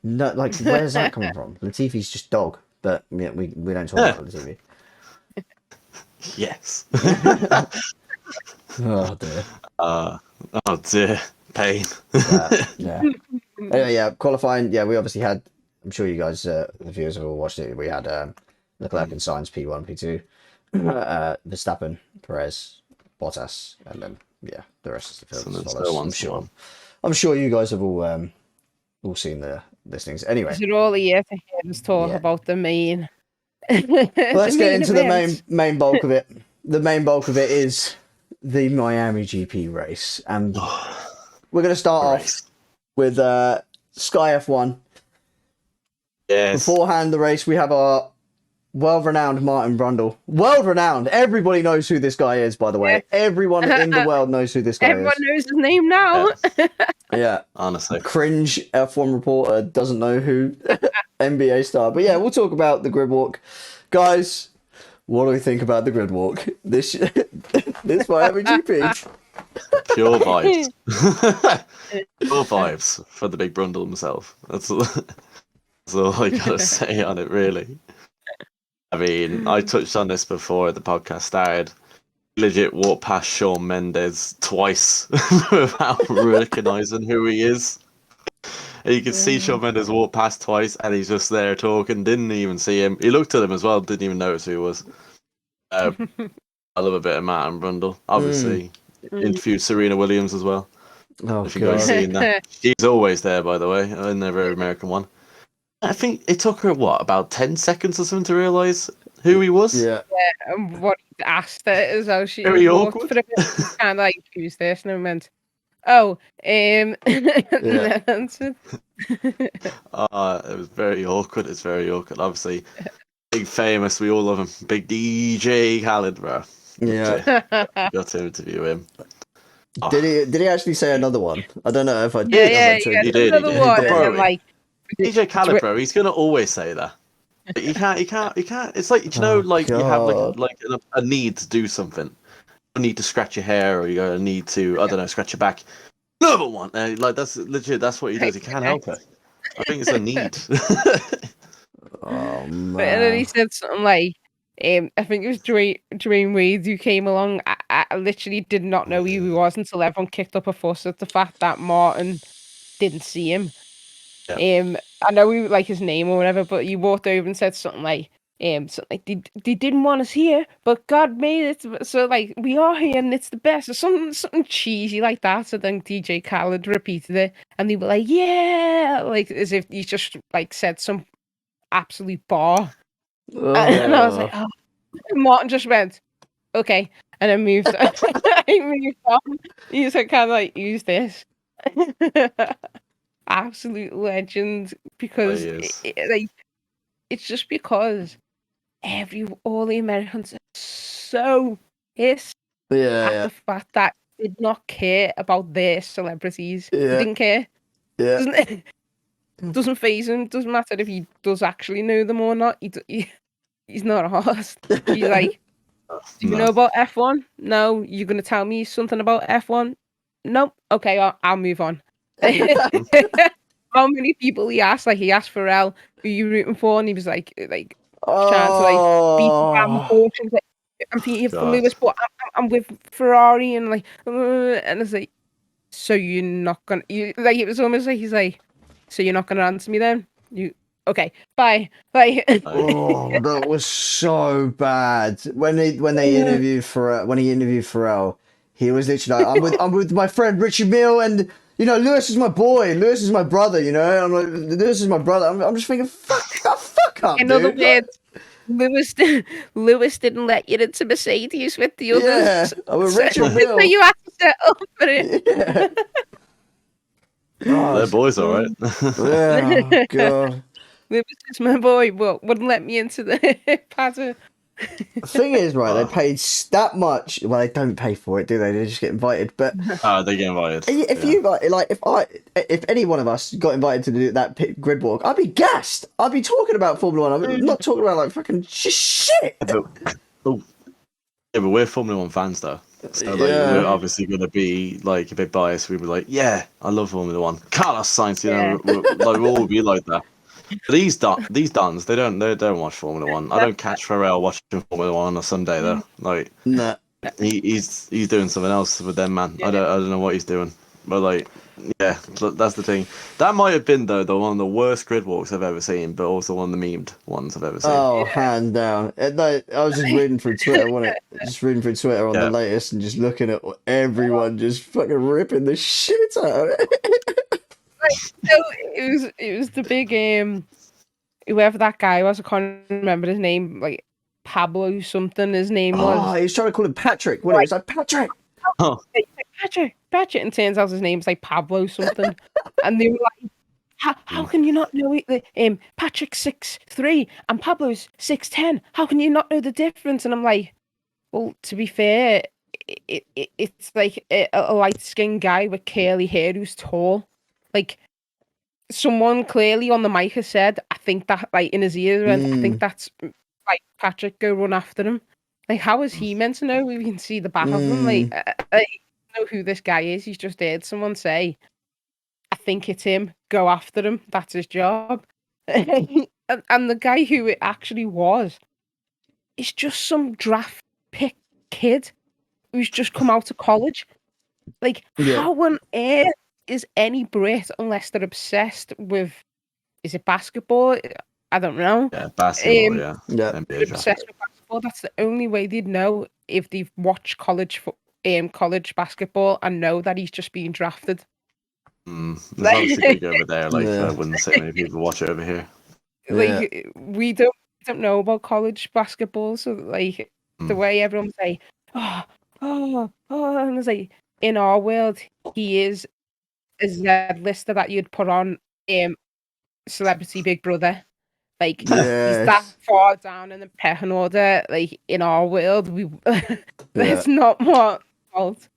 Where's that coming from? Latifi's just dog, but we don't talk about Latifi.
Yes.
Oh dear.
Oh dear. Pain.
Anyway, qualifying. Yeah, we obviously had. I'm sure you guys, the viewers, have all watched it. We had Leclerc and Sainz P1, P2, Verstappen, Perez, Bottas, and then the rest of the field follows. I'm sure you guys have all seen the listings. Anyway,
You're all here to hear us talk about the main.
Let's get into the main bulk of it. The main bulk of it is the Miami GP race, and we're going to start off with Sky F1.
Yes.
Beforehand the race, we have our world-renowned Martin Brundle. World-renowned. Everybody knows who this guy is, by the way. Yeah. Everyone in the world knows who this guy
Everyone knows his name now.
Yeah.
Honestly.
Cringe F1 reporter doesn't know who NBA star. But we'll talk about the grid walk. Guys, what do we think about the grid walk? This Miami GP.
Pure vibes. Pure vibes for the big Brundle himself. That's all I gotta say on it, really. I mean, I touched on this before the podcast started. Legit walked past Shawn Mendes twice without recognizing who he is. And you can see Shawn Mendes walk past twice, and he's just there talking. Didn't even see him. He looked at him as well. Didn't even notice who he was. I love a bit of Martin Brundle. Obviously, interviewed Serena Williams as well.
Oh,
if you guys seen that, she's always there, by the way, in the very American one. I think it took her about 10 seconds or something to realise who he was.
Yeah.
And what he asked her is how she
very
walked
awkward.
for a bit, kind of like, who's this? And I went, and then answered.
It was very awkward. It's very awkward. Obviously, big famous. We all love him. Big DJ Khaled, bro.
Yeah.
Got to interview him.
Did he actually say another one? I don't know if I did.
He did. Another one, and then like
DJ Khaled, bro. He's gonna always say that. He can't. It's like you have like a need to do something. You need to scratch your hair, or you need to scratch your back. Another one. That's legit. That's what he does. He can't help it. I think it's a need.
Oh man.
But then he said something like, I think it was Dwayne Wade who came along. I literally did not know who he was until everyone kicked up a fuss at the fact that Martin didn't see him. Yeah. I know we like his name or whatever, but he walked over and said something like, they didn't want us here, but God made it so like we are here and it's the best, or something cheesy like that. So then DJ Khaled repeated it, and they were like, yeah, like as if he just like said some absolute bar. And I was like, oh. Martin just went, okay, and then moved. He moved on. He just kind of like, use this. Absolute legend, because it's just because all the Americans are so pissed at the fact that did not care about their celebrities. He
Yeah.
didn't care.
Yeah.
Doesn't phase him. Doesn't matter if he does actually know them or not. He's not arsed. He's like, do you know about F1? No. You're gonna tell me something about F1? Nope. Okay, I'll move on. How many people he asked? Like he asked Pharrell, who you rooting for, and he was like trying to like beat around the bush. And like, I'm here for Lewis, but I'm with Ferrari, and like, and it's like, so you're not gonna, like, it was almost like he's like, so you're not gonna answer me then? You okay? Bye. Like,
Oh, that was so bad. When they interviewed Pharrell, he was literally like, I'm with my friend Richie Mill, and Lewis is my boy, Lewis is my brother, I'm like, Lewis is my brother. I'm just thinking, fuck up,
in other
dude.
words, Lewis didn't let you into Mercedes with the others.
Yeah, I'm with Richie Mill.
So you had to settle for it.
Yeah.
They're boys, all right.
Oh, God.
Lewis is my boy, but wouldn't let me into the paddock.
The thing is, right, they paid that much. Well, they don't pay for it, do they? They just get invited. But
They get invited.
if you if any one of us got invited to do that grid walk, I'd be gassed. I'd be talking about Formula One. I'm not talking about like fucking shit.
Yeah, but we're Formula One fans, though. So we're obviously going to be like a bit biased. We'd be like, yeah, I love Formula One. Carlos Sainz, we'll all be like that. But these dons, they don't watch Formula One. I don't catch Pharrell watching Formula One on a Sunday though. Like,
Nah.
he's doing something else with them, man. I don't know what he's doing. But like, yeah, that's the thing. That might have been though one of the worst grid walks I've ever seen, but also one of the memed ones I've ever seen.
Oh, hands down. No, I was just reading through Twitter, wasn't it? Just reading through Twitter on the latest and just looking at everyone just fucking ripping the shit out of it.
So it was the big whoever that guy was, I can't remember his name, like Pablo something his name was.
Oh, he was trying to call him Patrick, wasn't he? It's like Patrick.
Oh.
Patrick, and turns out his name's like Pablo something. And they were like, how can you not know it? Patrick's 6'3" and Pablo's 6'10". How can you not know the difference? And I'm like, well, to be fair, it's like a light-skinned guy with curly hair who's tall. Like, someone clearly on the mic has said, I think that, like, in his ear, and I think that's, like, Patrick, go run after him. Like, how is he meant to know? We can see the back of him. Like, I don't know who this guy is. He's just heard someone say, I think it's him, go after him. That's his job. And the guy who it actually was is just some draft pick kid who's just come out of college. Like, how on earth is any Brit, unless they're obsessed with, is it basketball? I don't know.
Yeah, basketball, yeah.
NBA obsessed with basketball. That's the only way they'd know, if they've watched college basketball and know that he's just being drafted.
There's obviously big over there. Like, I wouldn't say many people watch it over here.
Like, we don't know about college basketball, so like the way everyone's like, and it's like, in our world, he is a Z-lister that you'd put on Celebrity Big Brother. Like, he's that far down in the pecking order. Like, in our world, that's not my fault.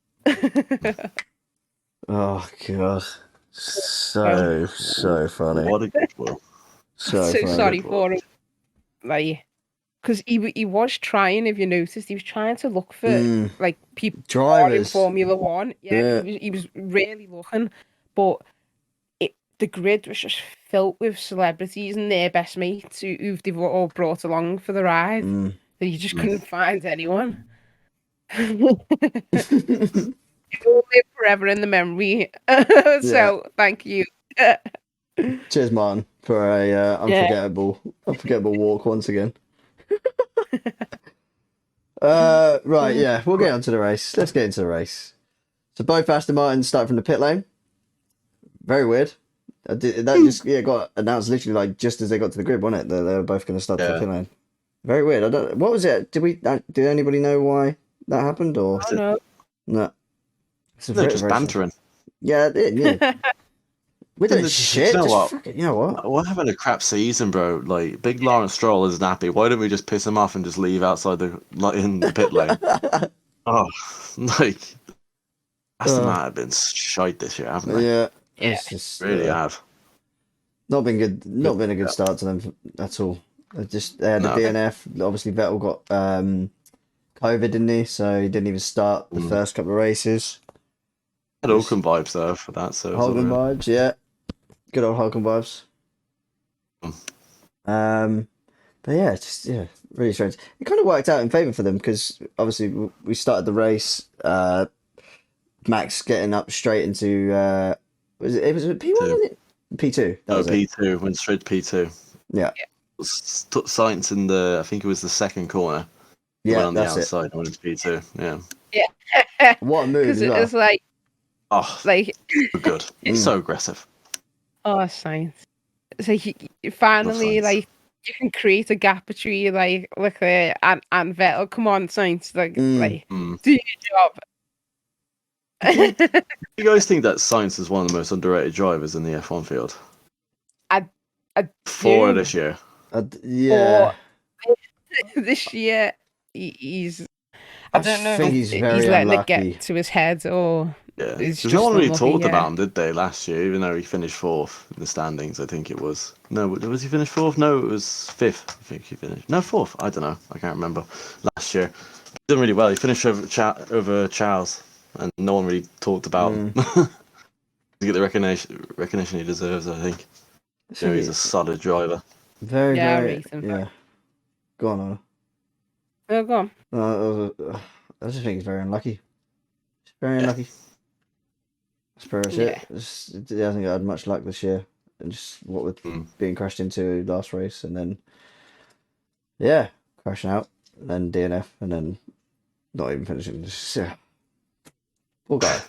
Oh, God. So funny.
What a good world.
So funny.
Sorry for him. Like, because he was trying, if you noticed, he was trying to look for like people in Formula One. Yeah, he was really looking, but the grid was just filled with celebrities and their best mates who they've all brought along for the ride. That you just couldn't find anyone. It will live forever in the memory. So thank you.
Cheers, Martin, for a unforgettable walk once again. Right, yeah, we'll get on to the race. Let's get into the race. So both Aston Martins start from the pit lane. Very weird. That just got announced literally like just as they got to the grid, wasn't it? They were both going to start from the pit lane. Very weird. What was it? Did anybody know why that happened, or?
I don't know.
No.
They're just bantering.
Yeah, yeah. With the shit,
you know
what?
We're having a crap season, bro. Like, big Lawrence Stroll isn't happy. Why don't we just piss him off and just leave outside in the pit lane? Oh, like, Aston Martin have been shite this year, haven't they?
Yeah,
Yeah.
it's just
Really have.
not been good. Not been a good start to them at all. They had the
No.
DNF. Obviously, Vettel got COVID, didn't he? So he didn't even start the first couple of races.
Had Ocon vibes though for that, so
Hogan vibes, yeah. Good old Hogan vibes. But yeah, really strange. It kind of worked out in favour for them because obviously we started the race. Max getting up straight into was it P1 wasn't it? P2. That was
P2 went straight to P2.
Yeah.
Sainz in the, I think it was the second corner.
Yeah,
went on the
that's
outside and went into P2. Yeah.
Yeah.
What a move
Because
as
it
well.
was like,
Oh,
like,
so good. He's so aggressive.
oh, science. So you finally,
Sainz.
like, you can create a gap between, like, Leclerc and Vettel. Come on, Science. Like, do your job.
You guys think that Sainz is one of the most underrated drivers in the F1 field?
I
For
do.
this year.
Yeah.
This year, he's. I don't know
think
if
he's
he's
very
letting
unlucky.
it get to his head or.
Yeah.
It's
Because
just
no one really
unlucky,
talked
yeah.
about him, did they, last year? Even though he finished fourth in the standings, I think it was. No, was he finished fourth? No, it was fifth. I think he finished. No, fourth. I don't know. I can't remember. Last year, he did really well. He finished over Charles, and no one really talked about him. To get the recognition he deserves, I think. You know, he's a solid driver.
Very,
Yeah, I
very.
rate him.
Yeah. Go on, Anna.
Oh, go on.
I just think he's very unlucky. Very unlucky. That's pretty much it. He hasn't had much luck this year. And just what with being crashed into last race and then crashing out, and then DNF, and then not even finishing. Poor guy.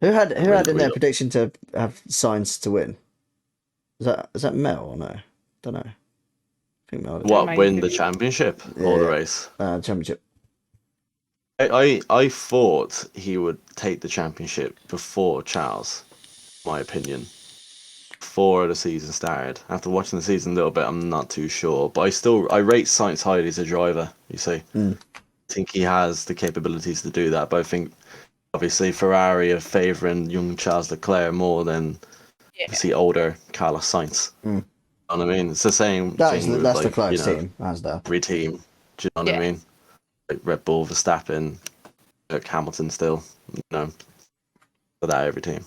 Who had in their prediction to have Sainz to win? Is that Mel or no? Don't know. I think Mel.
What, win the championship or the race?
Championship.
I thought he would take the championship before Charles, in my opinion. Before the season started. After watching the season a little bit, I'm not too sure. But I rate Sainz highly as a driver, you see. I think he has the capabilities to do that. But I think, obviously, Ferrari are favouring young Charles Leclerc more than obviously older Carlos Sainz. You know what I mean? It's the same thing with,
that's
like,
the close team, hands down.
Every team. Do you know what I mean? Like Red Bull, Verstappen, Hamilton still, you know, for that every team.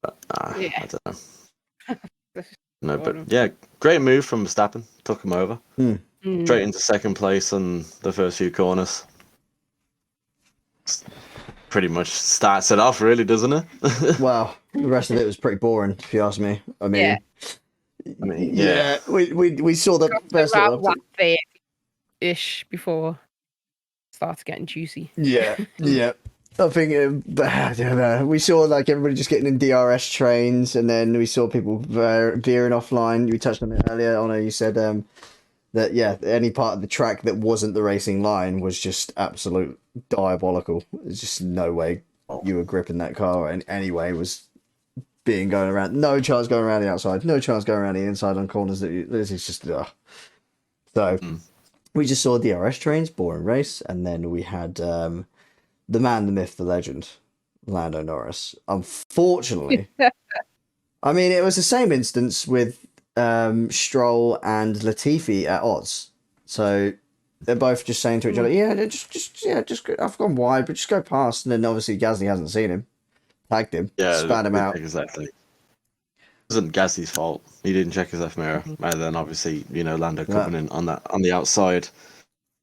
But I don't know. No, but yeah, great move from Verstappen. Took him over. Straight into second place on the first few corners. Pretty much starts it off, really, doesn't it?
Well, the rest of it was pretty boring, if you ask me. I mean, we saw the first
around that ish before it started getting juicy.
Yeah. I think we saw like everybody just getting in DRS trains, and then we saw people veering offline. We touched on it earlier. Honor, you said that any part of the track that wasn't the racing line was just absolute diabolical. There's just no way you were gripping that car in any way. Was being going around, no chance going around the outside, no chance going around the inside on corners. This is just so. We just saw DRS trains, boring race, and then we had the man, the myth, the legend, Lando Norris. Unfortunately, I mean, it was the same instance with Stroll and Latifi at odds. So they're both just saying to each other, just I've gone wide, but just go past. And then obviously Gasly hasn't seen him, tagged him, spat him out.
Exactly. It wasn't Gasly's fault. He didn't check his left mirror, and then obviously Lando coming in on the outside.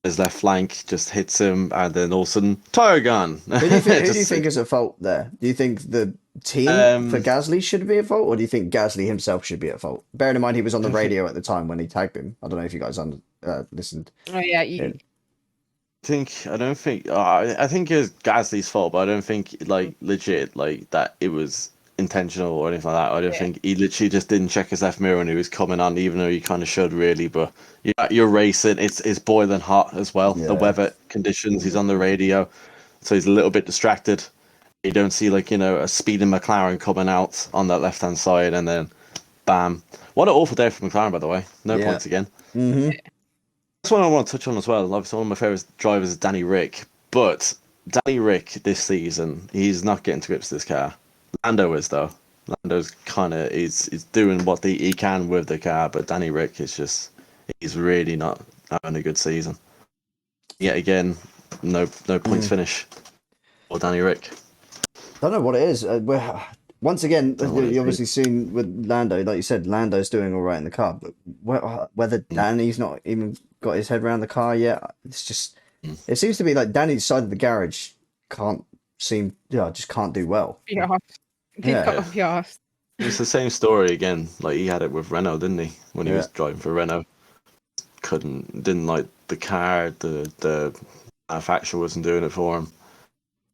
His left flank just hits him, and then all of a sudden, tire gun.
Who do you think is at fault there? Do you think the team for Gasly should be at fault, or do you think Gasly himself should be at fault? Bearing in mind he was on the radio at the time when he tagged him. I don't know if you guys listened.
Oh yeah,
I think it's Gasly's fault, but I don't think legit that it was intentional or anything like that. I don't think he literally just didn't check his left mirror when he was coming on, even though he kind of should really. But you're racing, it's boiling hot as well. The weather conditions, he's on the radio, so he's a little bit distracted. You don't see a speeding McLaren coming out on that left hand side, and then bam. What an awful day for McLaren, by the way. No points again. That's one I want to touch on as well. Obviously, one of my favourite drivers is Danny Rick, but Danny Rick this season, he's not getting to grips with this car. Lando is though. Lando's kind of is doing what he can with the car, but Danny Rick is just he's really not having a good season. Yet again, no points finish for Danny Rick.
Don't know what it is. Once again,
Don't know what it
you
is.
obviously seen with Lando, like you said, Lando's doing all right in the car, but whether Danny's not even got his head around the car yet, it's just it seems to be like Danny's side of the garage just can't do well.
Yeah.
Yeah.
It's the same story again. Like he had it with Renault, didn't he? When he was driving for Renault, didn't like the car. The manufacturer wasn't doing it for him.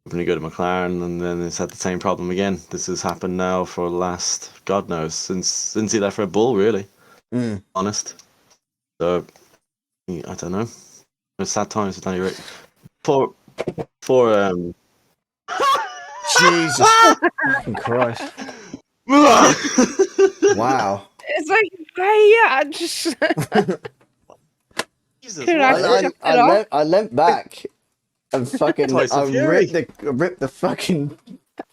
When he go to McLaren, and then it's had the same problem again. This has happened now for the last God knows since he left Red Bull. Really, honest. So I don't know. It's sad times with Danny Rick. For
Jesus fucking Christ! Wow.
It's like, I just.
Jesus,
Can
I leant back and fucking
Twice
I
of fury.
ripped the fucking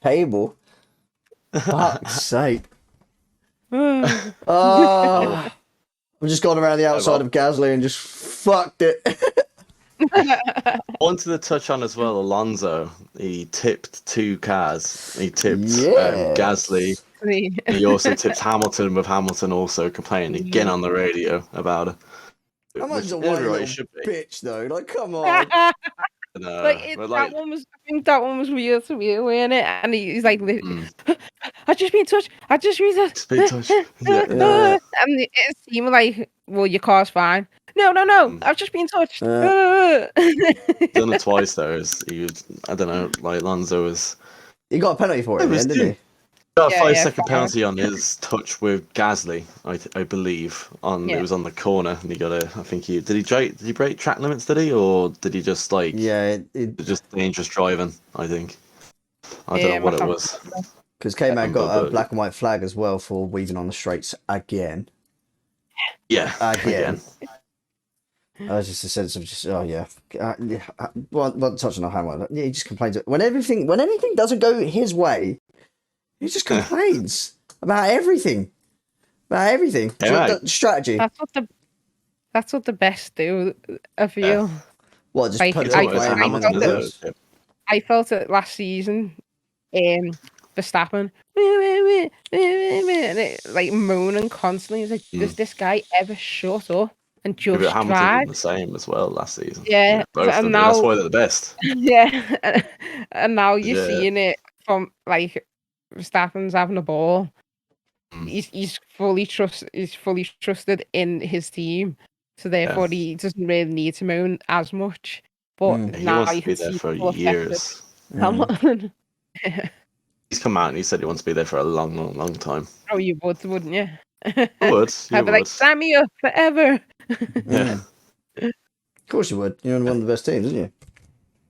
table. Fuck's sake. Oh, I've just gone around the outside of Gasly and just fucked it.
I wanted to touch on as well Alonso. He tipped 2 cars. He tipped Gasly. He also tipped Hamilton, with Hamilton also complaining again on the radio about it.
How much is a
Which
white
everybody
little
should be.
bitch though? Like, come on.
That one was. I think that one was real to real, wasn't it? And he's like, "I just been touched. I just been touched."
Just been touched. Yeah.
And it seemed like, well, your car's fine. No. I've just been touched.
Done it twice though. He was, I don't know, like Alonso was.
He got a penalty for it in the end, didn't he?
Got a 5-second
5.
penalty on his touch with Gasly, I believe. It was on the corner, and he got a. I think did he break track limits? Did he, or did he just like?
Yeah,
just dangerous driving. I think. I don't know what it was.
Because K-Man got a black and white flag as well for weaving on the straights again.
Yeah, again.
Just a sense of well, touching on how he just complains when anything doesn't go his way. He just complains about everything. Strategy.
That's what the best do. I feel.
What? Just
Like,
put it
I
away and Hamilton does it.
I felt it last season. Verstappen, and like moaning constantly. It's like, does this guy ever shut up and just
Hamilton
drive?
did the same as well last season.
Yeah,
both of them. That's why they're the best.
Yeah, and now you're seeing it from like Verstappen's having a ball. He's fully trusted in his team, so therefore he doesn't really need to moan as much. But
he
now
wants
you
to be
can
there
see
for
people
years.
Hamilton.
He's come out and he said he wants to be there for a long time.
Oh, you would, wouldn't you?
I would.
I'd be like, sign me up forever.
Yeah.
Of course you would. You're on one of the best teams, isn't you?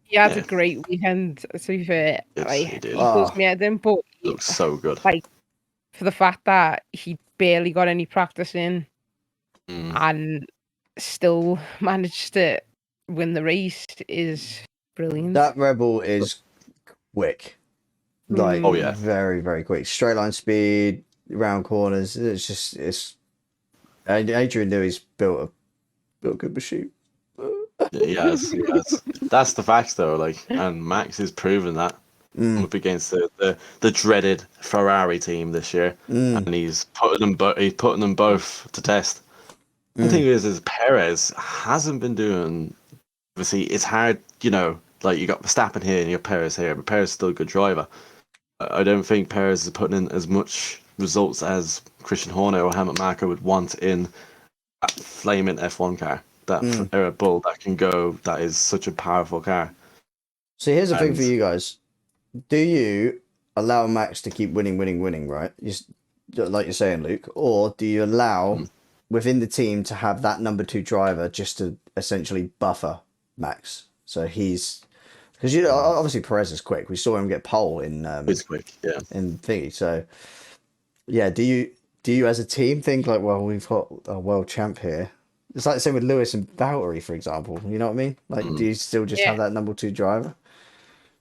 He had a great weekend, to be fair.
Yes,
like,
he did.
He does me at him, but
Looks so good.
Like, for the fact that he barely got any practice in and still managed to win the race is brilliant.
That Rebel is quick. Like, very, very quick. Straight line speed, round corners. Adrian knew he's built a good machine.
He has. That's the facts, though. Like, and Max is proving that up against the dreaded Ferrari team this year, and he's putting them both to test. The thing is Perez hasn't been doing. Obviously, it's hard, like you got Verstappen here and you got Perez here, but Perez is still a good driver. I don't think Perez is putting in as much results as Christian Horner or Helmut Marko would want in that flaming F1 car, that Red Bull that can go, that is such a powerful car.
So here's the thing for you guys. Do you allow Max to keep winning, right? Like you're saying, Luke, or do you allow within the team to have that number 2 driver just to essentially buffer Max? So he's... Because obviously Perez is quick. We saw him get pole in.
He's quick, yeah.
In thingy, so yeah. Do you as a team think like, well, we've got a world champ here? It's like the same with Lewis and Valtteri, for example. You know what I mean? Like, do you still just have that number 2 driver?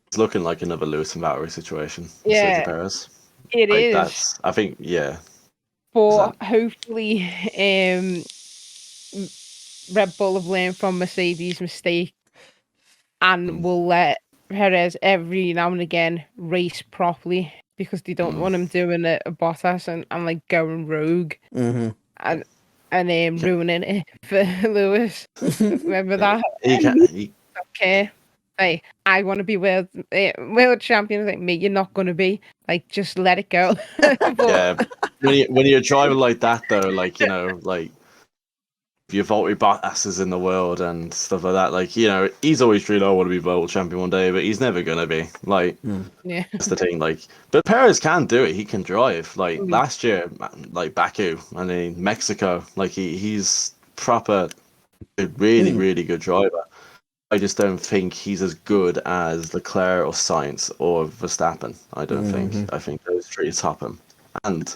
it's looking like another Lewis and Valerie situation.
Yeah,
Mercedes Perez.
it
Like
is.
that's, I think, yeah.
But hopefully, Red Bull have learned from Mercedes' mistake and will let Perez every now and again race properly because they don't want him doing a Bottas and like going rogue and ruining it for Lewis. Remember that? Okay. Like, I want to be world champion. Like, me, you're not gonna be. Like, just let it go.
Yeah, when you're driving like that, though, like, you know, like your Valtteri Bottas in the world and stuff like that, like, you know, he's always dreamed, I want to be world champion one day, but he's never gonna be. Like,
Yeah.
that's the thing. Like, but Perez can do it. He can drive. Like last year, like Baku, I mean Mexico, like he's proper, really good driver. I just don't think he's as good as Leclerc or Sainz or Verstappen. I don't think. I think those three top him. And,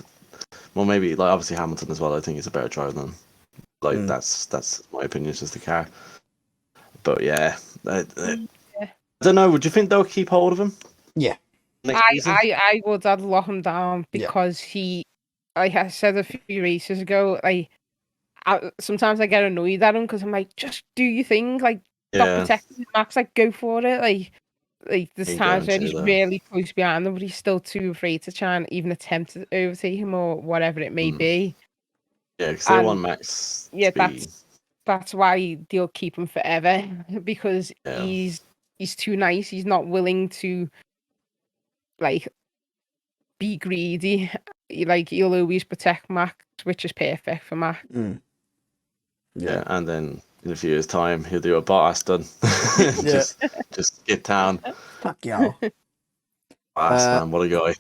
well, maybe, like, obviously Hamilton as well. I think he's a better driver than him. Like, that's my opinion. It's just the car. But, yeah. I don't know. Would you think they'll keep hold of him?
Yeah.
Next season?
I would. I'd lock him down because he, like I said a few races ago, sometimes I get annoyed at him because I'm like, just do your thing. Like, stop protecting Max. Like, go for it. Like there's times where he's really close behind him, but he's still too afraid to try and even attempt to overtake him or whatever it may be.
Yeah, because they want Max.
Yeah, that's why they'll keep him forever because he's too nice. He's not willing to like be greedy. Like he'll always protect Max, which is perfect for Max.
Yeah, and then in a few years' time, he'll do what Bottas done. just get down.
Fuck y'all.
Bottas, man, what a guy.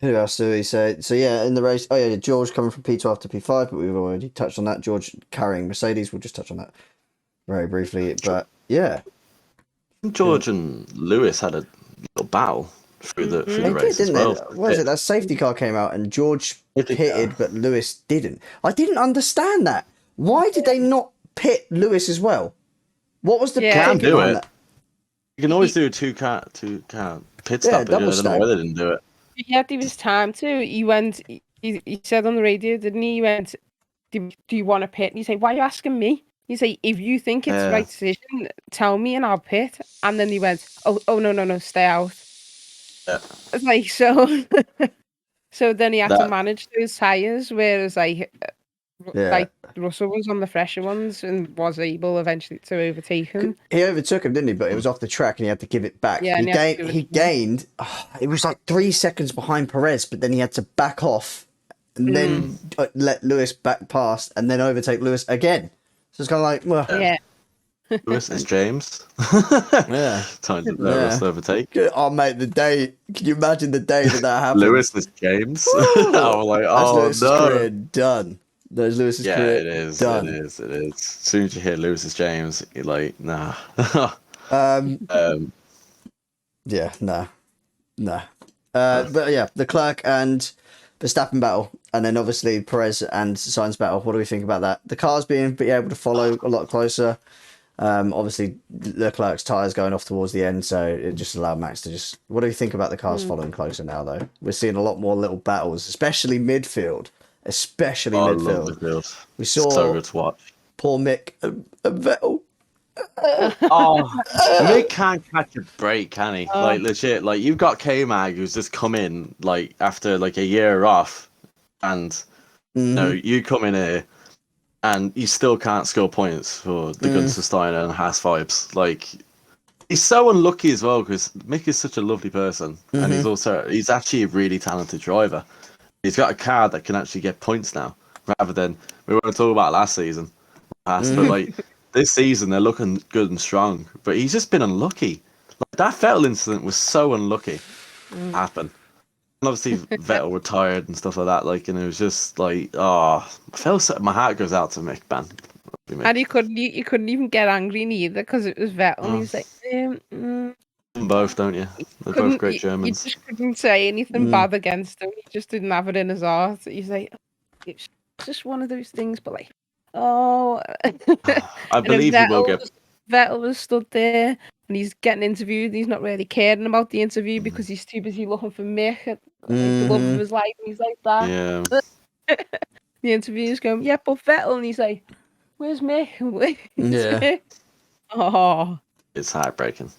Who else do we say? So yeah, in the race, George coming from P12 to P5, but we've already touched on that. George carrying Mercedes. We'll just touch on that very briefly. But yeah,
George and Lewis had a little battle through the race
didn't
as well.
they? What was it? That safety car came out and George pitted, but Lewis didn't. I didn't understand that. Why did they not pit Lewis as well? What was the plan behind that?
You can always do a two-car pit stop. I don't know why they didn't do it.
He had to give his time too. He went. He said on the radio, didn't he? He went, "Do you want to pit?" And he said, "Why are you asking me?" He said, "If you think it's the right decision, tell me and I'll pit." And then he went, "Oh no, stay out."
Yeah.
It's like so. So then he had to manage those tires, whereas like Russell was on the fresher ones and was able eventually to overtake him.
He overtook him, didn't he? But it was off the track and he had to give it back.
Yeah,
he gained. It was like 3 seconds behind Perez, but then he had to back off and then let Lewis back past and then overtake Lewis again. So it's kind of like, well,
Lewis is James. Time to let us overtake.
Oh, mate, the day. Can you imagine the day that happened?
Lewis is James. I was like,
Lewis's career done. There's Lewis's career.
It is.
Done.
It is. As soon as you hear Lewis is James, you're like, nah.
Yeah, nah. But yeah, the Clerk and Verstappen battle, and then obviously Perez and Sainz battle. What do we think about that? The cars being able to follow a lot closer. Obviously, Leclerc's tyres going off towards the end, so it just allowed Max to just... What do you think about the cars following closer now, though? We're seeing a lot more little battles, especially midfield. Midfield. We saw
so good to watch.
Poor Mick and Vettel.
Mick can't catch a break, can he? Like, legit. Like, you've got K-Mag who's just come in, like, after, like, a year off, and, you come in here, and you still can't score points for the Gunther Steiner and Haas vibes. Like, he's so unlucky as well, because Mick is such a lovely person, and he's actually a really talented driver. He's got a car that can actually get points now, rather than, we were talking about last season, but like, this season they're looking good and strong, but he's just been unlucky. Like, that Vettel incident was so unlucky to happen. And obviously Vettel retired and stuff like that, like, and it was just like, my heart goes out to Mick, man.
And you couldn't even get angry neither because it was Vettel. And he was like,
both, don't you? They're both great Germans.
You just couldn't say anything bad against him. He just didn't have it in his heart. He's like, it's just one of those things, but like,
I believe he will get.
Vettel was stood there and he's getting interviewed. He's not really caring about the interview because he's too busy looking for Mick, like the love of his life. And he's like that.
Yeah.
The interviewer's going, yeah, but Vettel, and he's like, where's Mick? Where's
Yeah.
Mick? Oh,
It's heartbreaking. I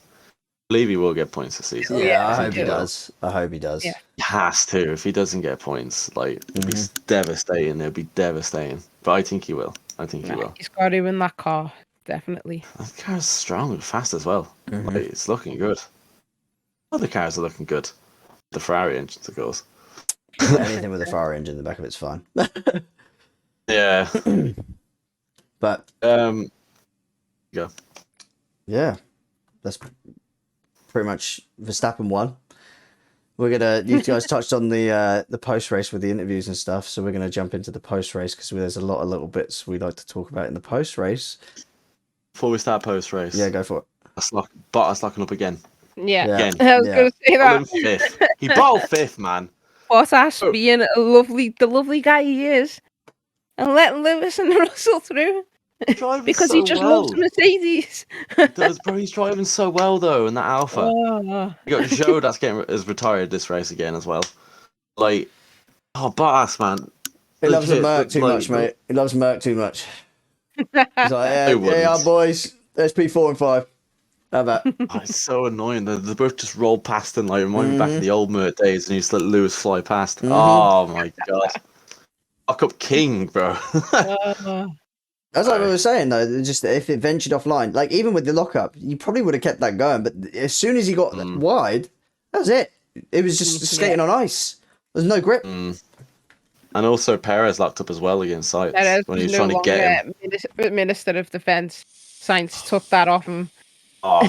believe he will get points this season.
Oh,
Yeah,
yeah,
I
I
hope
think
he
he will.
does. I hope he does.
Yeah.
He has to. If he doesn't get points, like, it'll be devastating. It'll be devastating. But I think he will. I think he will.
he's got to in that car, definitely.
That car's strong and fast as well. Like, it's looking good. Other cars are looking good. The Ferrari engines, of course.
Anything with a fire engine in the back of it's fine.
Yeah.
But
Go.
yeah, that's pretty much Verstappen won. We're gonna. You guys touched on the post race with the interviews and stuff, so we're gonna jump into the post race because there's a lot of little bits we'd like to talk about in the post race.
Before we start post race,
Yeah, go for it.
Bottas locking up again.
Yeah.
Yeah.
Again.
I was going to say
Bottom
that.
fifth. He bottled fifth, man.
Bottas being the lovely guy he is, and letting Lewis and Russell through
Driving
because
so
he just
well.
loves Mercedes.
Bro, he's driving so well though in that Alpha.
Oh,
You got Joe is retired this race again as well. Like, oh, Bottas, man.
He loves the
Legit,
Merc too
like-
much, mate. He loves Merc too much. He's like, yeah,
Who wouldn't?
yeah, boys. SP4 and 5. How about?
Oh, it's so annoying. They both just rolled past and like remind me back of the old Mert days, and you just let Lewis fly past. Oh my god, lock up King, bro.
That's like we were saying though. Just if it ventured offline, like even with the lockup, you probably would have kept that going. But as soon as he got wide, that was it. It was just skating on ice. There's no grip.
And also Perez locked up as well against Sainz
Perez
when he was
was
trying
no
to get him.
longer Minister of Defence. Sainz took that off him.
Oh,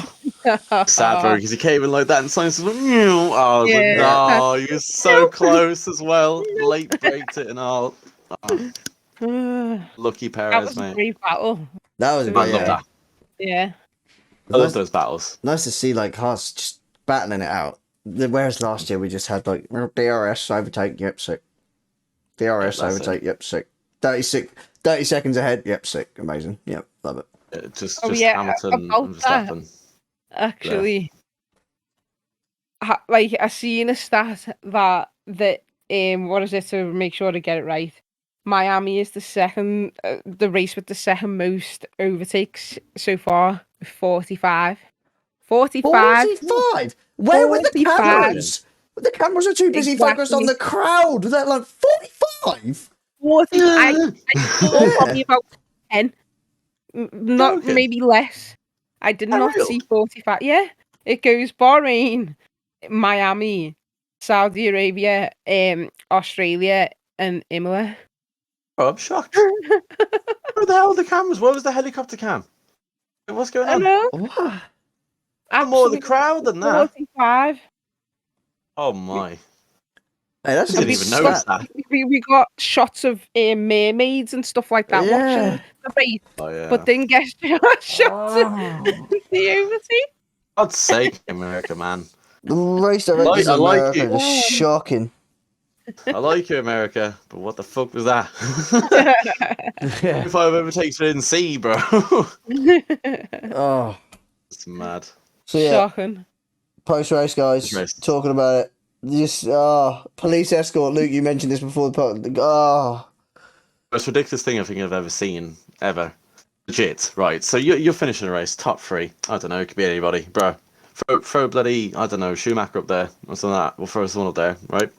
sad bro, because he came in like that, and Sainz was like, "Meow." Oh, I was like, no, he was so close as well. Late braked it and all. Oh, lucky
That
Perez,
was a
mate.
great battle.
That was a
I
bit,
love that.
Yeah.
I love those battles.
Nice to see like Haas just battling it out. Whereas last year we just had like DRS overtake, yep, sick. DRS
Yeah, that's
overtake, yep, sick. 30 seconds ahead, yep, sick. Amazing. Yep, love it.
Just
yeah,
Hamilton
about
and Verstappen.
Actually, like I seen a stat that what is it to make sure to get it right? Miami is the second, the race with the second most overtakes so far, 45. 45.
45? Where were the
45.
cameras? The cameras are too busy focused on the crowd. They're like 45.
40. I thought probably about 10. Not
Joking.
maybe less. I did not
real?
see 45. Yeah, it goes Bahrain, Miami, Saudi Arabia, Australia, and Imola.
Oh, I'm shocked. Where the hell are the cameras? What was the helicopter cam? What's going
I
on?
know.
What?
More of the crowd than that.
45.
Oh my.
Hey, that's
I didn't
a
even
stat.
notice that.
We got shots of mermaids and stuff like that watching the race,
Oh yeah.
but didn't get shots of the overtake.
God's sake, America, man.
The race directors
I
in
like
America
it.
are shocking.
I like you, America, but what the fuck was that?
Yeah.
5 overtakes we didn't see, bro.
Oh.
It's mad.
So yeah,
Shocking.
post race guys,
Post-race.
talking about it. Just police escort. Luke, you mentioned this before the pod.
Most ridiculous thing I think I've ever seen, ever. Legit, right. So you're finishing a race, top 3. I don't know, it could be anybody, bro. Throw bloody, I don't know, Schumacher up there, or something like that. We'll throw someone up there, right?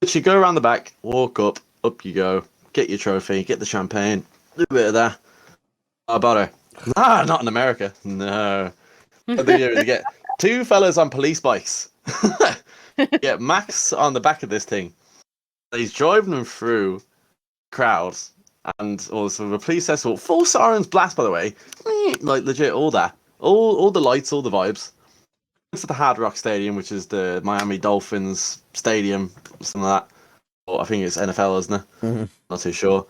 You go around the back, walk up you go, get your trophy, get the champagne, do a bit of that. Butter. Ah, not in America. No. What they do is they get 2 fellas on police bikes. Get Max on the back of this thing. He's driving them through crowds and also the police escort. Full sirens blast, by the way. Like legit, all that. All the lights, all the vibes. It's at the Hard Rock Stadium, which is the Miami Dolphins Stadium, something like that. Or I think it's NFL, isn't it?
Mm-hmm.
Not too sure.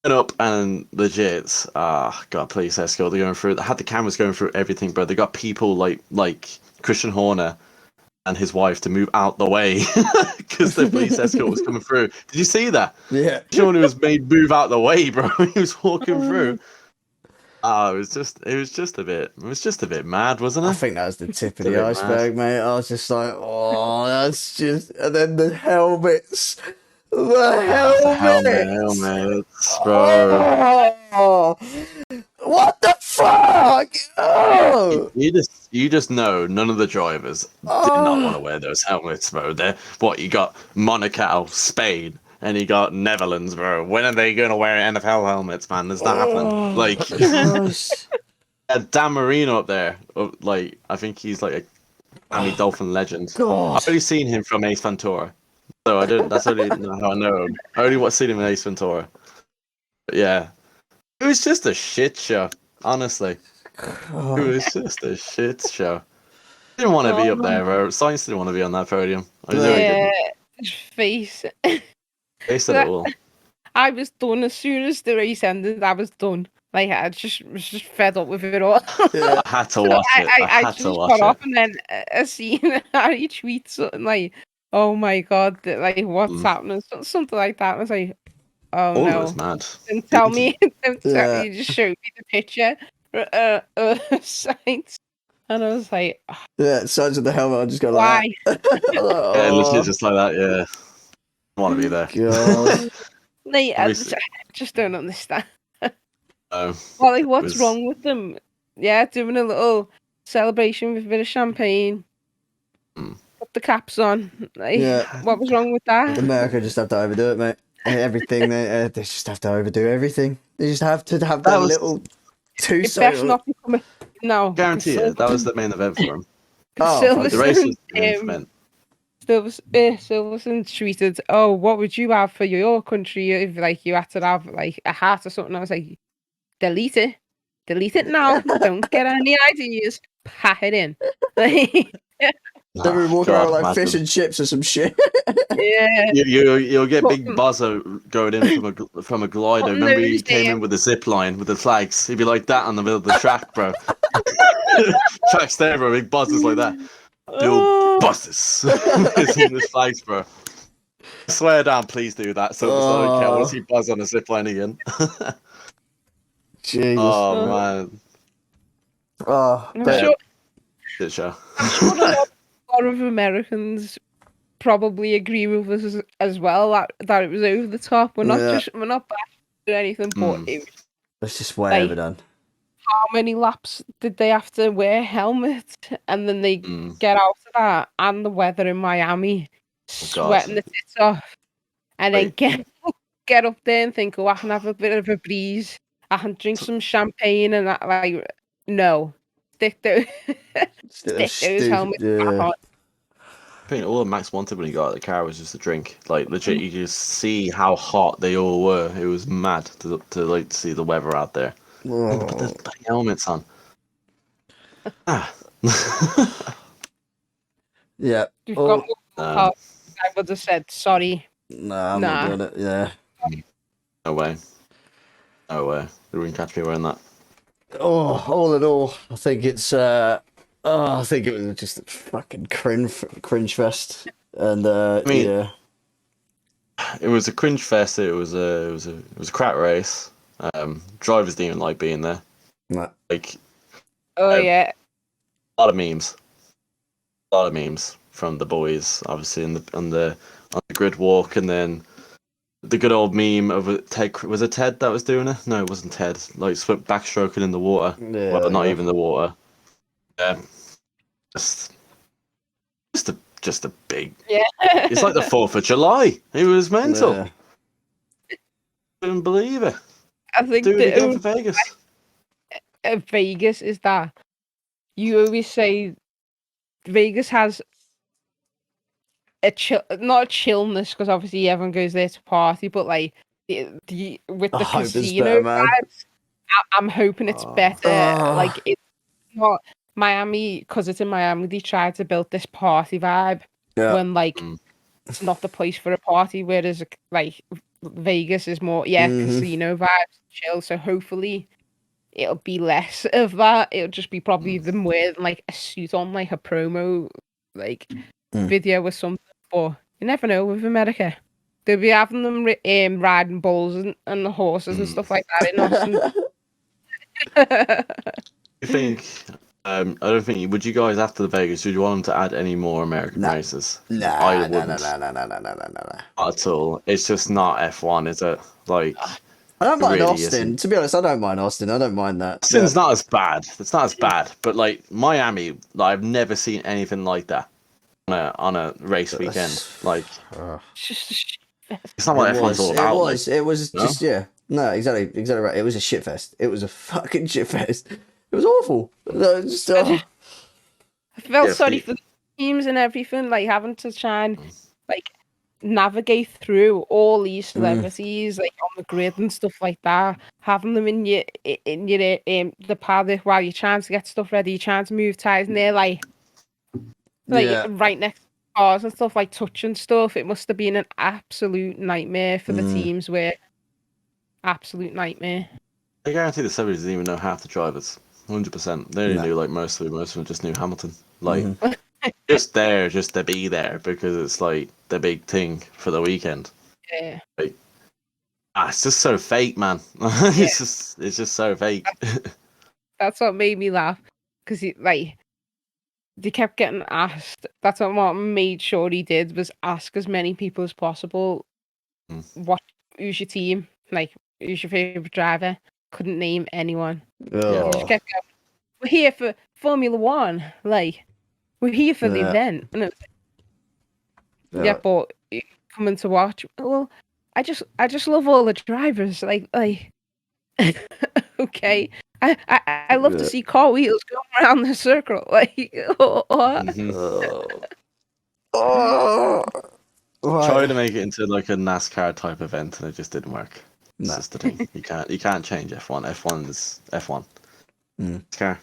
Went up and legit, God, police escort. They're going through. They had the cameras going through everything, bro. They got people like Christian Horner and his wife to move out the way because the police escort was coming through. Did you see that?
Yeah.
Sean was made move out the way, bro. He was walking through. Oh, it was just a bit mad, wasn't it?
I think that was the tip of
a
the
bit
iceberg, mate. I was just like, oh, that's just, and then the helmets, the
Helmets, bro.
Oh, what the fuck? Oh,
You just know none of the drivers did not want to wear those helmets, bro. You got Monaco, Spain, and you got Netherlands, bro. When are they gonna wear NFL helmets, man? Does that happen? Like
Christ.
Dan Marino up there, like I think he's like a Miami Dolphin legend.
God.
I've only seen him from Ace Ventura, so I don't. That's only how I know him. I only seen him in Ace Ventura. But yeah, it was just a shit show. Honestly, it was just a shit show. Didn't want to be up there, bro. Science didn't want to be on that podium. I know he didn't.
His face.
They said it all.
I was done as soon as the race ended. I was done. Like I was just fed up with it all.
Yeah.
I had to watch it. I had
just
to watch
got off,
it.
and then I seen Harry tweet something like, "Oh my god, like what's happening?" Something like that. I was like, "Oh
All
no!"
was mad.
Don't tell me. Don't tell
Yeah.
me. You just showed me the picture. Sites. And I was like,
Yeah, sides of the helmet, I just got
why?
like that.
Yeah, literally just like that. Yeah, I want to be there.
God.
Like, I
Obviously.
just don't understand.
No,
Well, like, what's
was-
wrong with them? Yeah, doing a little celebration with a bit of champagne. Put the caps on. Like,
Yeah.
what was wrong with that?
America just have to overdo it, mate. Everything they just have to overdo everything. They just have to have that
That was-
little two
It best not become a no.
guarantee
because
it. That was the main event for him.
Oh,
Silverstone,
The race was the main event.
Silverstone tweeted, "Oh, what would you have for your country if like you had to have like a hat or something?" I was like, delete it now. Don't get any ideas. Pack it in. Like,
Then we walk around like
imagine.
fish and chips or some shit.
yeah.
You'll get Big
Fucking-
Bozzo going in from a glider.
Putting
Remember he
those
came
in.
in with a zip line with the flags. He'd be like that on the middle of the track, bro. Track's there, bro. Big Bozzo's like that. Bill Buses. His English flags, bro. I swear down, please do that. So I don't care. I want to see Buzz on a zip line again.
Jesus.
Oh man,
I'm
but-
sure
shit show.
a lot of Americans probably agree with us as well that it was over the top. We're not bashing or anything, but it was,
It's just way
like,
overdone.
how many laps did they have to wear helmets? And then they get out of that and the weather in Miami, sweating the tits off, and then get up there and think, oh, I can have a bit of a breeze. I can drink some champagne and that. Like, no, stick those helmets back on.
I think all Max wanted when he got out of the car was just a drink. Like legit, you just see how hot they all were. It was mad to like see the weather out there.
Oh.
Put the bloody helmets on.
Yeah.
You've
Oh,
got I would have said sorry.
I'm not doing it. Yeah.
No way. No way. They wouldn't catch me wearing that.
Oh, all in all, I think it's I think it was just a fucking cringe fest, and
mean-
yeah,
It was a cringe fest. It was a crap race. Drivers didn't even like being there.
nah.
Like
Oh yeah,
a lot of memes from the boys, obviously on the grid walk, and then the good old meme of Ted. Was it Ted that was doing it? No, it wasn't Ted. Like backstroking in the water.
Yeah,
Well, not
yeah.
even the water. Just a big.
yeah.
It's like the 4th of July. It was mental.
Yeah.
Couldn't believe it.
I think
Do it again
the
for Vegas.
Vegas is that you always say Vegas has a chill, not a chillness because obviously everyone goes there to party, but like the with
I
the
hope it's
casino
better, man.
vibes, I'm hoping it's better. Like it's not Miami because it's in Miami. They tried to build this party vibe when like it's not the place for a party, whereas like Vegas is more casino vibes, chill. So hopefully it'll be less of that. It'll just be probably them wearing like a suit on like a promo like video or something. But you never know with America. They'll be having them riding bulls and the horses and stuff like that in Austin.
You think? I don't think. Would you guys after the Vegas? Would you want them to add any more American
Nah.
races?
Nah,
I
nah,
wouldn't
nah.
not at all. It's just not F1, is it? Like,
I don't
it
mind
really
Austin.
isn't.
To be honest, I don't mind Austin. I don't mind that.
Austin's not as bad. It's not as bad. But like Miami, like, I've never seen anything like that on a race weekend. Like,
It's just a shit.
it's not what F1's all about.
It was
no?
just, yeah. No, exactly right. It was a shit fest. It was a fucking shit fest. It was awful. No, just,
I felt
Yeah,
sorry
Steve.
for the teams and everything, like having to try and like navigate through all these celebrities like on the grid and stuff like that, having them in your the paddock while you're trying to get stuff ready, you're trying to move tires, and they're like
yeah.
right next to cars and stuff, like touching stuff. It must have been an absolute nightmare for the teams. Where absolute nightmare.
I guarantee the celebrities didn't even know half the drivers. 100%. They only knew like most of them just knew Hamilton. Like just there, just to be there because it's like the big thing for the weekend.
Yeah.
Like, it's just so fake, man. It's just so fake.
That's what made me laugh because like they kept getting asked. That's what made sure he did was ask as many people as possible. Who's your team? Like, who's your favorite driver? Couldn't name anyone.
Oh.
Just kept going, we're here for Formula One. Like, we're here for the event. And it was like, but coming to watch. Well, I just love all the drivers. Like, okay. I love to see car wheels going around the circle. Like,
Tried to make it into like a NASCAR type event and it just didn't work. It's just the thing. You can't change F1. F1 is F1. NASCAR.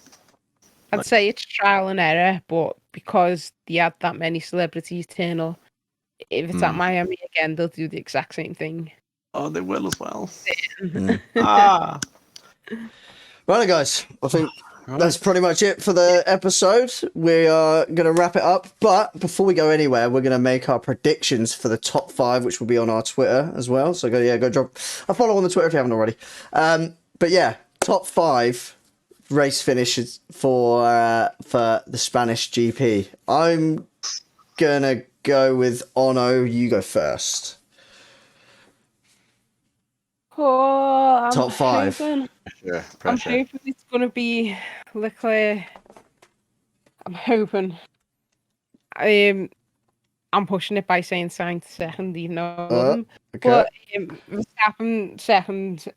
I'd say it's trial and error, but because they had that many celebrities turn up, if it's at Miami again, they'll do the exact same thing.
Oh, they will as well.
Right, guys. I think that's pretty much it for the episode. We are going to wrap it up. But before we go anywhere, we're going to make our predictions for the top 5, which will be on our Twitter as well. So go drop a follow on the Twitter if you haven't already. But yeah, top 5 race finishes for the Spanish GP. I'm going to go with Ono. You go first.
Oh,
Top 5.
I'm hoping it's going to be Leclerc. I'm hoping. I'm pushing it by saying Sainz second, even though I love him.
Okay.
But Verstappen second,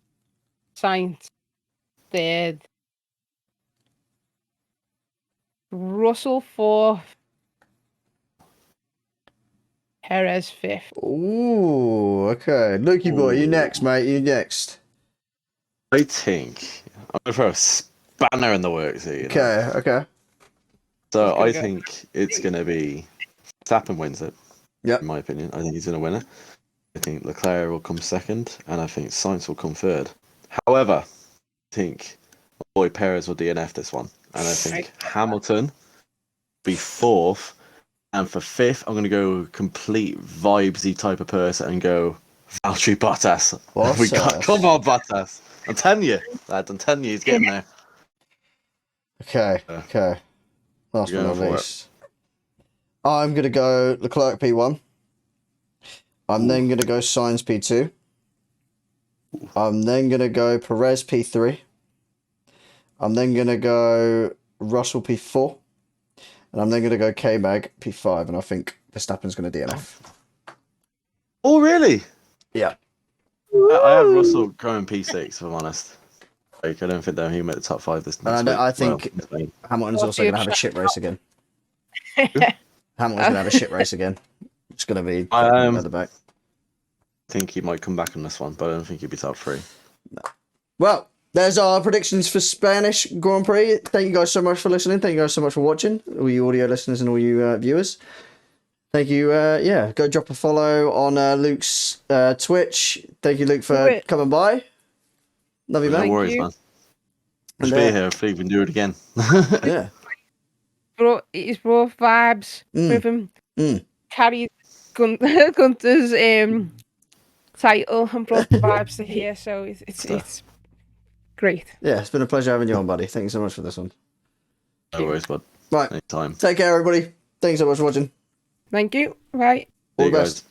Sainz third, Russell fourth, Perez fifth.
Ooh, okay. Lukey boy, you next, mate. You next.
I think I'm gonna throw a spanner in the works here. You know?
Okay.
So I think it's gonna be Verstappen wins it.
Yep.
In my opinion, I think he's gonna win it. I think Leclerc will come second, and I think Sainz will come third. However, I think my boy Perez will DNF this one, and I think Hamilton will be fourth. And for fifth, I'm going to go complete vibesy type of person and go Valtteri Bottas. Come on, Bottas. I'm telling you, lad. I'm telling you, he's getting there.
Okay. Last but not least. I'm going to go Leclerc P1. I'm then going to go Sainz P2. I'm then going to go Perez P3. I'm then going to go Russell P4. And I'm then going to go K-Mag P5, and I think Verstappen's going to DNF.
Oh, really?
Yeah.
I have Russell going P6, if I'm honest. Like, I don't think that he'll make the top 5 this week.
I think Hamilton's also going to have a shit race again. Hamilton's going to have a shit race again. It's going to be at the back.
I think he might come back on this one, but I don't think he'll be top 3.
No. Well, there's our predictions for Spanish Grand Prix. Thank you guys so much for listening. Thank you guys so much for watching, all you audio listeners and all you viewers. Thank you. Go drop a follow on Luke's Twitch. Thank you, Luke, for coming by. Love you, mate.
No worries, man. Just be here. Hopefully we can do it again.
Yeah.
He's brought vibes with him. Carried Gunter's title and brought the vibes to here. So it's Great.
Yeah, it's been a pleasure having you on, buddy. Thank you so much for this one.
No worries, bud.
Right.
Anytime.
Take care, everybody. Thanks so much for watching.
Thank you. Bye.
All
See
the
you
best.
guys.